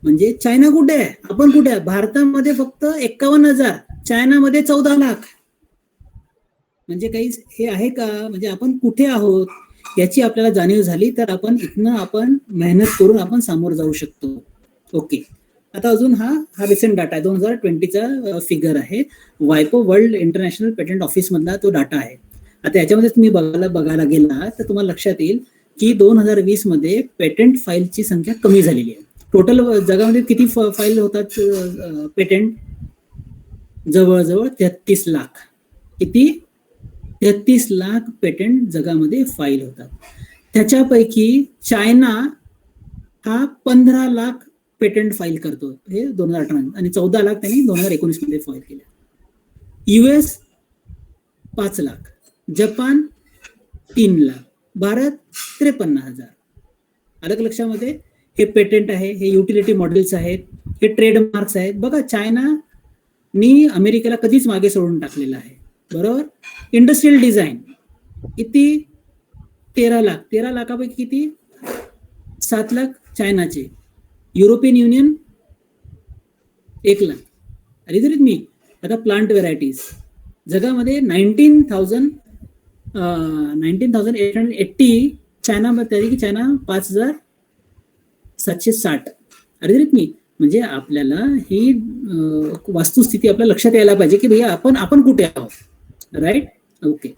म्हणजे चायना कुठे आहे, आपण कुठे आहे. भारतामध्ये फक्त 51,000, चायनामध्ये 14 लाख. म्हणजे काही हे आहे का, म्हणजे आपण कुठे आहोत याची आपल्याला जाणीव झाली तर आपण इथनं आपण मेहनत करून आपण सामोरं जाऊ शकतो. ओके. आता अजून हा रिसेंट डाटा आहे, 2020चा फिगर आहे. वायपो वर्ल्ड इंटरनॅशनल पेटंट ऑफिस मधला तो डाटा आहे. आता याच्यामध्ये तुम्ही बघायला गेला तर तुम्हाला लक्षात येईल की 2020 मध्ये पेटंट फाईलची संख्या कमी झालेली आहे. टोटल जगामध्ये किती फाईल होतात पेटंट? जवळजवळ 33 लाख. किती? 33 लाख पेटंट जगामध्ये फाईल होतात. त्याच्यापैकी चायना हा 15 लाख पेटंट फाईल करतो, हे 2018, आणि 14 लाख त्यांनी 2019 मध्ये फाईल केल्या. US 5 lakh, Japan 3 lakh, Bharat 53,000. अलग लक्षामध्ये हे पेटंट आहे, हे युटिलिटी मॉडेल्स आहेत, हे ट्रेडमार्क्स आहेत. बघा चायनानी अमेरिकेला कधीच मागे सोडून टाकलेलं आहे, बरोबर. इंडस्ट्रियल डिझाईन किती? 13 लाख. 13 लाखापैकी किती? 7 लाख चायनाचे. European union 1 lakh. अरे मी आता प्लांट व्हेरायटीज जगामध्ये 19,880, चायनामध्ये चायना 5,760. अरे मी म्हणजे आपल्याला ही वस्तुस्थिती आपल्या लक्षात यायला पाहिजे की भैया आपण कुठे आहोत, राईट. ओके.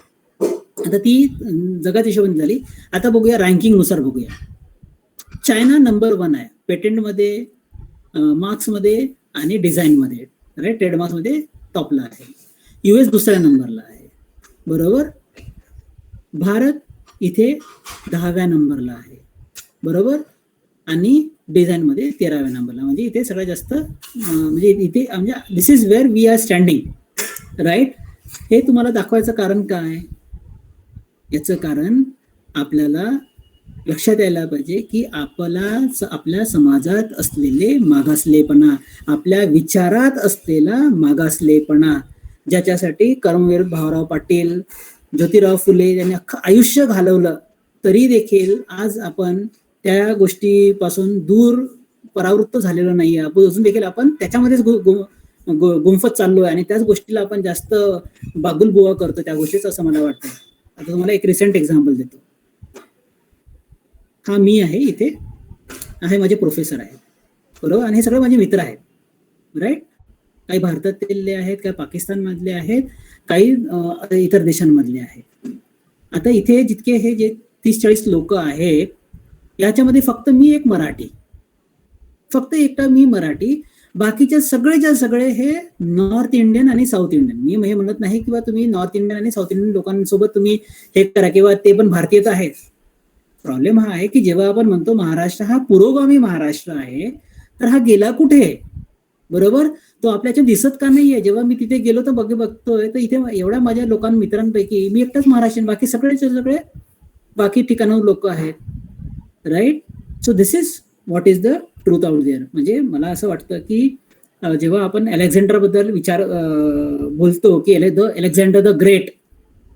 आता ती जगाच्या हिशोबाने झाली. आता बघूया रँकिंग नुसार बघूया. चायना नंबर 1 आहे पेटंटमध्ये, मार्क्समध्ये आणि डिझाईनमध्ये, राईट. ट्रेडमार्क्समध्ये टॉपला आहे. US दुसऱ्या नंबरला आहे, बरोबर. भारत इथे 10व्या नंबरला आहे, बरोबर. आणि डिझाईन मध्ये 13व्या नंबरला. म्हणजे इथे सगळ्यात जास्त म्हणजे इथे म्हणजे this is where we are standing, right. हे तुम्हाला दाखवायचं कारण काय? याचं कारण आपल्याला लक्षात यायला पाहिजे की आपल्या समाजात असलेले मागासलेपणा, आपल्या विचारात असलेला मागासलेपणा, ज्याच्यासाठी कर्मवीर भाऊराव पाटील, ज्योतिराव फुले यांनी अख्खं आयुष्य घालवलं, तरी देखील आज आपण त्या गोष्टीपासून दूर परावृत्त झालेलो नाहीये. आपण अजून देखील आपण त्याच्यामध्येच गुंफत चाललोय आणि त्याच गोष्टीला आपण जास्त बागुलबुवा करतो त्या गोष्टीचं, असं मला वाटतं. आता तुम्हाला एक रिसेंट एक्झाम्पल देतो. हा मी आहे, इथे आहे माझे प्रोफेसर आहेत, बरोबर. आणि हे सगळे माझे मित्र आहेत, राईट. काही भारतातले आहेत, काही पाकिस्तान मधले आहेत, काही इतर देशांमधले आहेत. आता इथे जितके हे जे 30-40 लोक आहेत याच्यामध्ये फक्त मी एक मराठी, फक्त एकटा मी मराठी. बाकीचे सगळेच्या सगळे हे नॉर्थ इंडियन आणि साऊथ इंडियन. मी हे म्हणत नाही किंवा तुम्ही नॉर्थ इंडियन आणि साऊथ इंडियन लोकांसोबत तुम्ही हे करा किंवा ते पण भारतीयच आहेत. प्रॉब्लेम हा आहे की जेव्हा आपण म्हणतो महाराष्ट्र हा पुरोगामी महाराष्ट्र आहे, तर हा गेला कुठे, बरोबर. तो आपल्याच्या दिसत का नाहीये. जेव्हा मी तिथे गेलो तर बघतोय तर इथे एवढ्या माझ्या मित्रांपैकी मी एकटाच महाराष्ट्रीयन, बाकी सगळे बाकी ठिकाणावर लोक आहेत, right. So this is what is the truth out there. म्हणजे मला असं वाटतं की जेव्हा आपण अलेक्झांडर बद्दल बोलतो की अलेक्झांडर द ग्रेट,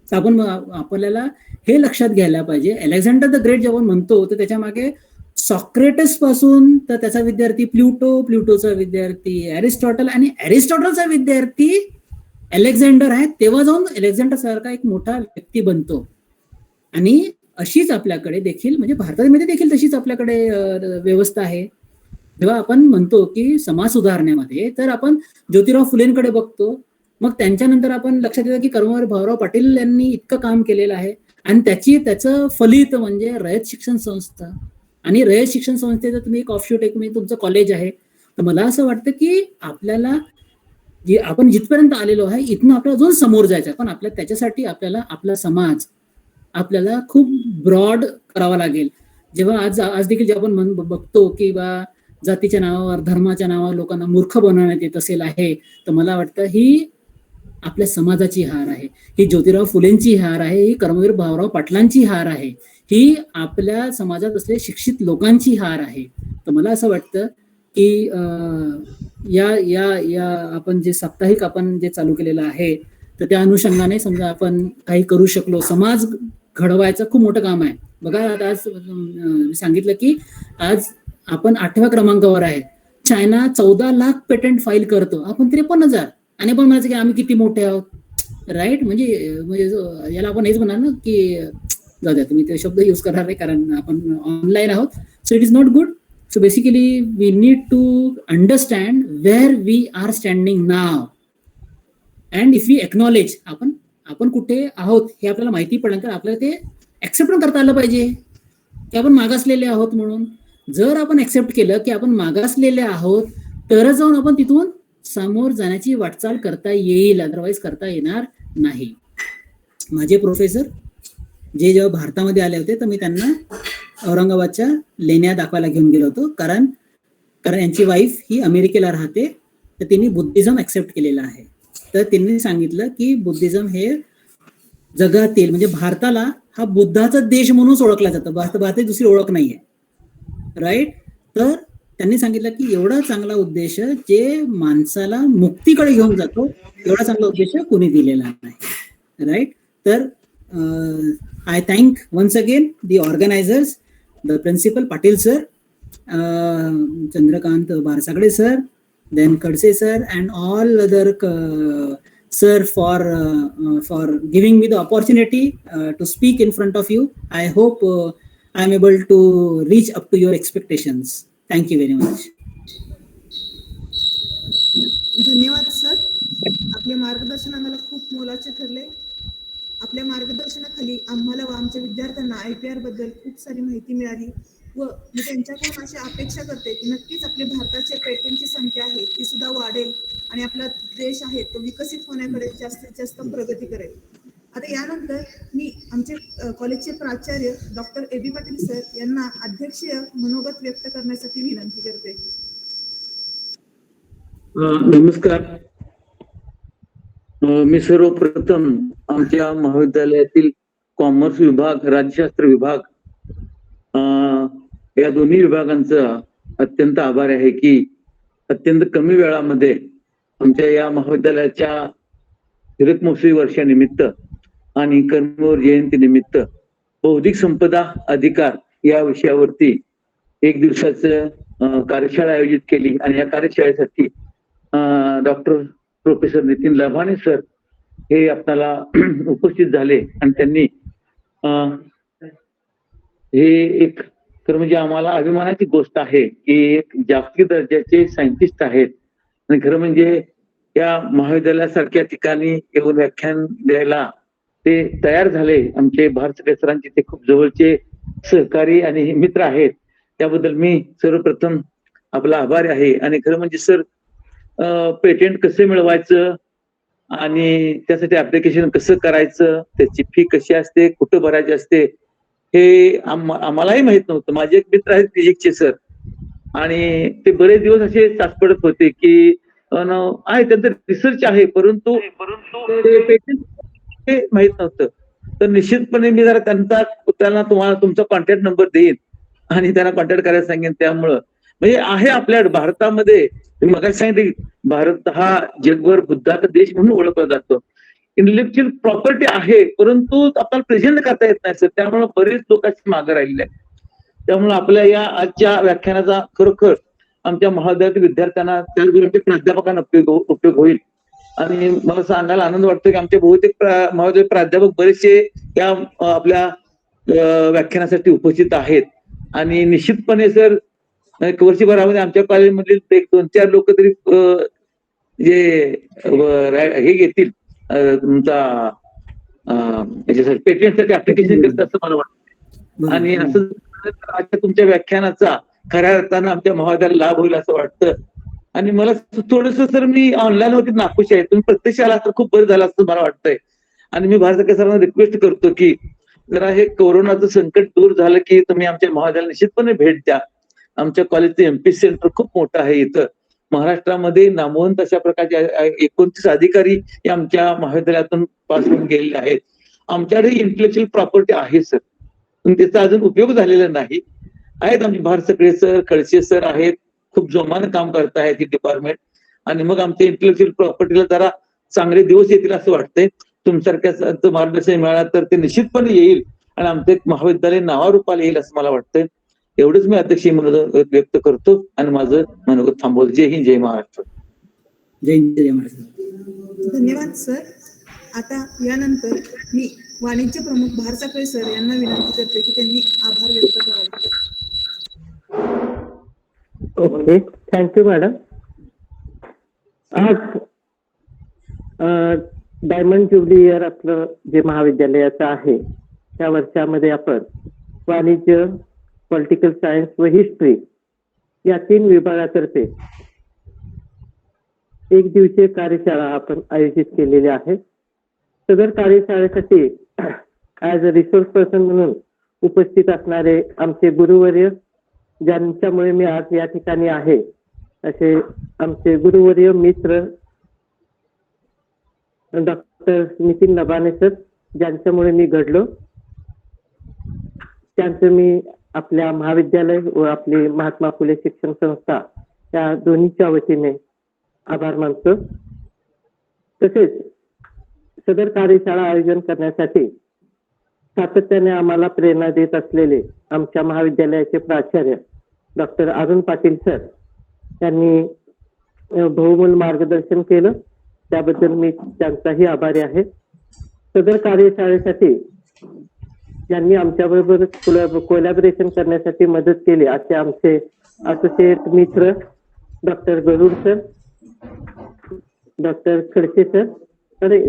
तर आपण आपल्याला हे लक्षात घ्यायला पाहिजे, अलेक्झांडर द ग्रेट जेव्हा म्हणतो तर त्याच्या मागे सॉक्रेटस पासून तर त्याचा विद्यार्थी प्लुटोचा विद्यार्थी अरिस्टॉटल आणि अरिस्टॉटलचा विद्यार्थी अलेक्झांडर आहे. तेव्हा जाऊन अलेक्झांडर सारखा एक मोठा व्यक्ती बनतो. आणि अशीच आपल्याकडे देखील म्हणजे भारतामध्ये देखील तशीच आपल्याकडे व्यवस्था आहे. जेव्हा आपण म्हणतो की समाज सुधारण्यामध्ये, तर आपण ज्योतिराव फुलेंकडे बघतो, मग त्यांच्यानंतर आपण लक्षात येतं की कर्मवीर भाऊराव पाटील यांनी इतकं काम केलेलं आहे आणि त्याचं फलित म्हणजे रयत शिक्षण संस्था. आणि रयत शिक्षण संस्थेचं तुम्ही एक ऑफशूट, एक तुमचं कॉलेज आहे. तर मला असं वाटतं की आपल्याला जी आपण जिथपर्यंत आलेलो आहे इथनं आपल्याला अजून समोर जायचं आहे, पण त्याच्यासाठी आपल्याला आपला समाज आपल्याला खूप ब्रॉड करावा लागेल. जेव्हा आज देखील जे आपण बघतो की बा जातीच्या नावावर, धर्माच्या नावावर लोकांना मूर्ख बनवण्यात येत असेल आहे, तर मला वाटतं ही आपल्या समाजाची हार आहे, ही ज्योतिराव फुलेंची हार आहे, ही कर्मवीर भाऊराव पाटलांची हार आहे, ही आपल्या समाजात असलेल्या शिक्षित लोकांची हार आहे. तर मला असं वाटतं की या या या आपण जे साप्ताहिक आपण जे चालू केलेलं आहे, तर त्या अनुषंगाने समजा आपण काही करू शकलो, समाज घडवायचं खूप मोठं काम आहे. बघा आता आज सांगितलं की आज आपण 8व्या क्रमांकावर आहे. चायना 14 लाख पेटंट फाईल करतो, आपण 53,000. आणि आपण म्हणायचं की आम्ही किती मोठे आहोत, राईट? म्हणजे याला आपण हेच म्हणणार ना की जाऊ द्या, तुम्ही ते शब्द युज करणार नाही कारण आपण ऑनलाईन आहोत. So it is not good. So basically we need to understand where we are standing now and if we acknowledge आपण कुठे आहोत हे आपल्याला माहिती पडल्यानंतर आपल्याला ते ऍक्सेप्ट पण करता आलं पाहिजे की आपण मागासलेले आहोत म्हणून. जर आपण ऍक्सेप्ट केलं की आपण मागासलेले आहोत तरच जाऊन आपण तिथून समोर जाण्याची वाटचाल करता येईल, अदरवाईज करता येणार नाही. माझे प्रोफेसर जे जेव्हा भारतामध्ये आले होते तर मी त्यांना औरंगाबादच्या लेण्या दाखवायला घेऊन गेलो होतो, कारण यांची वाईफ ही अमेरिकेला राहते, तर तिने बुद्धिझम ऍक्सेप्ट केलेला आहे. तर त्यांनी सांगितलं की बुद्धिझम हे जगातील म्हणजे भारताला हा बुद्धाचा देश म्हणून ओळखला जातं, भारताची दुसरी ओळख नाहीये, राईट? तर त्यांनी सांगितलं की एवढा चांगला उद्देश जे माणसाला मुक्तीकडे घेऊन जातो एवढा चांगला उद्देश कोणी दिलेला नाही, राईट? तर I thank once again the organizers, the principal Patil sir, Chandrakant Barsagade sir, then Kadse sir, and all other sir for giving me the opportunity to speak in front of you. I hope I am able to reach up to your expectations. Thank you very much. धन्यवाद सर. आपले मार्गदर्शन आम्हाला खूप मोलाचे ठरले. आपल्या मार्गदर्शनाखाली आम्हाला व आमच्या विद्यार्थ्यांना IPR बद्दल खूप सारी माहिती मिळाली व मी त्यांच्याकडून अशी अपेक्षा करते की नक्कीच आपल्या भारताच्या पेटंटची संख्या आहे ती सुद्धा वाढेल आणि आपला देश आहे तो विकसित होण्याकडे जास्तीत जास्त प्रगती करेल. आता यानंतर मी आमचे कॉलेजचे प्राचार्य डॉक्टर AB पाटील सर यांना अध्यक्षीय मनोगत व्यक्त करण्यासाठी विनंती करते. नमस्कार. मी सर्वप्रथम आमच्या महाविद्यालयातील कॉमर्स विभाग, राज्यशास्त्र विभाग या दोन्ही विभागांचा अत्यंत आभार आहे की अत्यंत कमी वेळामध्ये आमच्या या महाविद्यालयाच्या हिरक महोत्सवी वर्षानिमित्त आणि कर्मवीर जयंती निमित्त बौद्धिक संपदा अधिकार या विषयावरती एक दिवसाचं कार्यशाळा आयोजित केली आणि या कार्यशाळेसाठी डॉक्टर प्रोफेसर नितीन लभाणे सर हे आपल्याला उपस्थित झाले आणि त्यांनी हे एक तर म्हणजे आम्हाला अभिमानाची गोष्ट आहे की एक जागतिक दर्जाचे सायंटिस्ट आहेत आणि खरं म्हणजे या महाविद्यालयासारख्या ठिकाणी येऊन व्याख्यान द्यायला ते तयार झाले. आमचे भारत सरांचे ते खूप जवळचे सहकारी आणि मित्र आहेत, त्याबद्दल मी सर्वप्रथम आपला आभारी आहे. आणि खरं म्हणजे सर पेटंट कसं मिळवायचं आणि त्यासाठी ऍप्लिकेशन कसं करायचं, त्याची फी कशी असते, कुठं भरायची असते हे आम्हालाही माहित नव्हतं. माझे एक मित्र आहेत फिजिक्सचे सर आणि ते बरेच दिवस असे चाचपडत होते की आहे त्यांचं रिसर्च आहे परंतु पेटंट हे माहित नव्हतं. तर निश्चितपणे मी जरा त्यांना तुम्हाला तुमचा कॉन्टॅक्ट नंबर देईन आणि त्यांना कॉन्टॅक्ट करायला सांगेन. त्यामुळं म्हणजे आहे आपल्या भारतामध्ये मग सांगितले भारत हा जगभर बुद्धाचा देश म्हणून ओळखला जातो. इंटेलेक्च्युअल प्रॉपर्टी आहे परंतु आपल्याला प्रेझेंट करता येत नाही सर, त्यामुळे बरेच लोक असे मागे राहिलेले आहेत. त्यामुळे आपल्या या आजच्या व्याख्यानाचा खरोखर आमच्या महाविद्यालयातील विद्यार्थ्यांना त्याचबरोबर प्राध्यापकांना उपयोग होईल. आणि मला सांगायला आनंद वाटतो की आमचे बहुतेक महाविद्यालय प्राध्यापक बरेचसे या आपल्या व्याख्यानासाठी उपस्थित आहेत. आणि निश्चितपणे सर एक वर्षभरामध्ये आमच्या कॉलेजमधील एक 2-4 लोक तरी जे हे घेतील तुमचा पेटंटसाठी ऍप्लिकेशन करतात असं मला वाटतं. आणि असं तुमच्या व्याख्यानाचा खऱ्या अर्थानं आमच्या महाविद्यालयाला लाभ होईल असं वाटतं. आणि मला थोडस सर मी ऑनलाईन वरती नाखुश आहे, तुम्ही प्रत्यक्ष आला तर खूप बरं झालं असं मला वाटतंय. आणि मी भारत सरकार सरांना रिक्वेस्ट करतो की जरा हे कोरोनाचं संकट दूर झालं की तुम्ही आमच्या महाविद्यालयाला निश्चितपणे भेट द्या. आमच्या कॉलेजचं एमपी सेंटर खूप मोठं आहे इथं. महाराष्ट्रामध्ये नामवंत अशा प्रकारचे 29 अधिकारी हे आमच्या महाविद्यालयातून पास होऊन गेलेले आहेत. आमच्याकडे इंटेलेक्च्युअल प्रॉपर्टी आहे सर, पण त्याचा अजून उपयोग झालेला नाही. आहेत आमचे भारत सकळे सर, खडसे सर आहेत, खूप जोमानं काम करत आहेत ही डिपार्टमेंट. आणि मग आमच्या इंटेलेक्च्युअल प्रॉपर्टीला जरा चांगले दिवस येतील असं वाटतंय. तुमच्यासारख्या मार्गदर्शन मिळालं तर ते निश्चितपणे येईल आणि आमचं एक महाविद्यालय नावारूपाला येईल असं मला वाटतंय. एवढंच मी अध्यक्ष मनोगत व्यक्त करतो आणि माझं मनोगत थांबवतो. जय हिंद, जय महाराष्ट्र. जय हिंद, जय महाराष्ट्र. धन्यवाद सर. आता यानंतर मी वाणिज्य प्रमुख भारत सकळे सर यांना विनंती करते की त्यांनी आभार व्यक्त करावे. Okay, thank you madam. आज डायमंड ज्युबली इयर आपलं जे महाविद्यालयाचं आहे त्या वर्षामध्ये आपण वाणिज्य, पॉलिटिकल सायन्स व हिस्ट्री या 3 विभागातर्फे एक दिवसीय कार्यशाळा आपण आयोजित केलेली आहे. सदर कार्यशाळेसाठी ऍज अ रिसोर्स पर्सन म्हणून उपस्थित असणारे आमचे गुरुवर्य, ज्यांच्यामुळे मी आज या ठिकाणी आहे, असे आमचे गुरुवर्य मित्र डॉक्टर नितीन नबाने सर, ज्यांच्यामुळे मी घडलो. त्यांचं मी आपल्या महाविद्यालय व आपली महात्मा फुले शिक्षण संस्था या दोन्हीच्या वतीने आभार मानतो. तसेच सदर कार्यशाळा आयोजन करण्यासाठी सातत्याने आम्हाला प्रेरणा देत असलेले आमच्या महाविद्यालयाचे प्राचार्य डॉक्टर अरुण पाटील सर यांनी बहुमूल्य मार्गदर्शन केलं, त्याबद्दल मी त्यांचाही आभारी आहे. सदर कार्यशाळेसाठी ज्यांनी आमच्याबरोबर कोलॅबोरेशन करण्यासाठी मदत केली असे आमचे असोसिएट मित्र doctor Garud sir, doctor Khadse sir,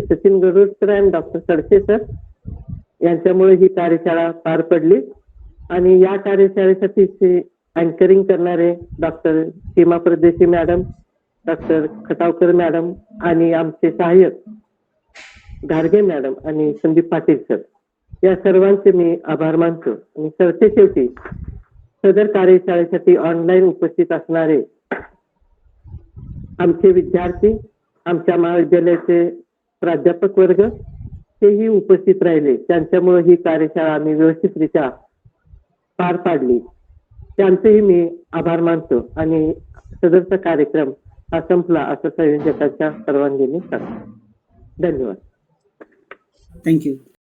Sachin Garud sir आणि डॉक्टर खडसे सर यांच्यामुळे ही कार्यशाळा पार पडली. आणि या कार्यशाळेसाठी अँकरिंग करणारे डॉक्टर सीमा परदेशी मॅडम, डॉक्टर खटावकर मॅडम आणि आमचे सहाय्यक घारगे मॅडम आणि संदीप पाटील सर, या सर्वांचे मी आभार मानतो. आणि सरते शेवटी सदर कार्यशाळेसाठी ऑनलाईन उपस्थित असणारे आमचे विद्यार्थी, आमच्या महाविद्यालयाचे प्राध्यापक वर्ग तेही उपस्थित राहिले, त्यांच्यामुळे ही कार्यशाळा आम्ही व्यवस्थितरित्या पार पाडली, त्यांचेही मी आभार मानतो. आणि सदरचा कार्यक्रम हा संपला असं संयोजकांच्या परवानगीने सांगतो. धन्यवाद. थँक्यू.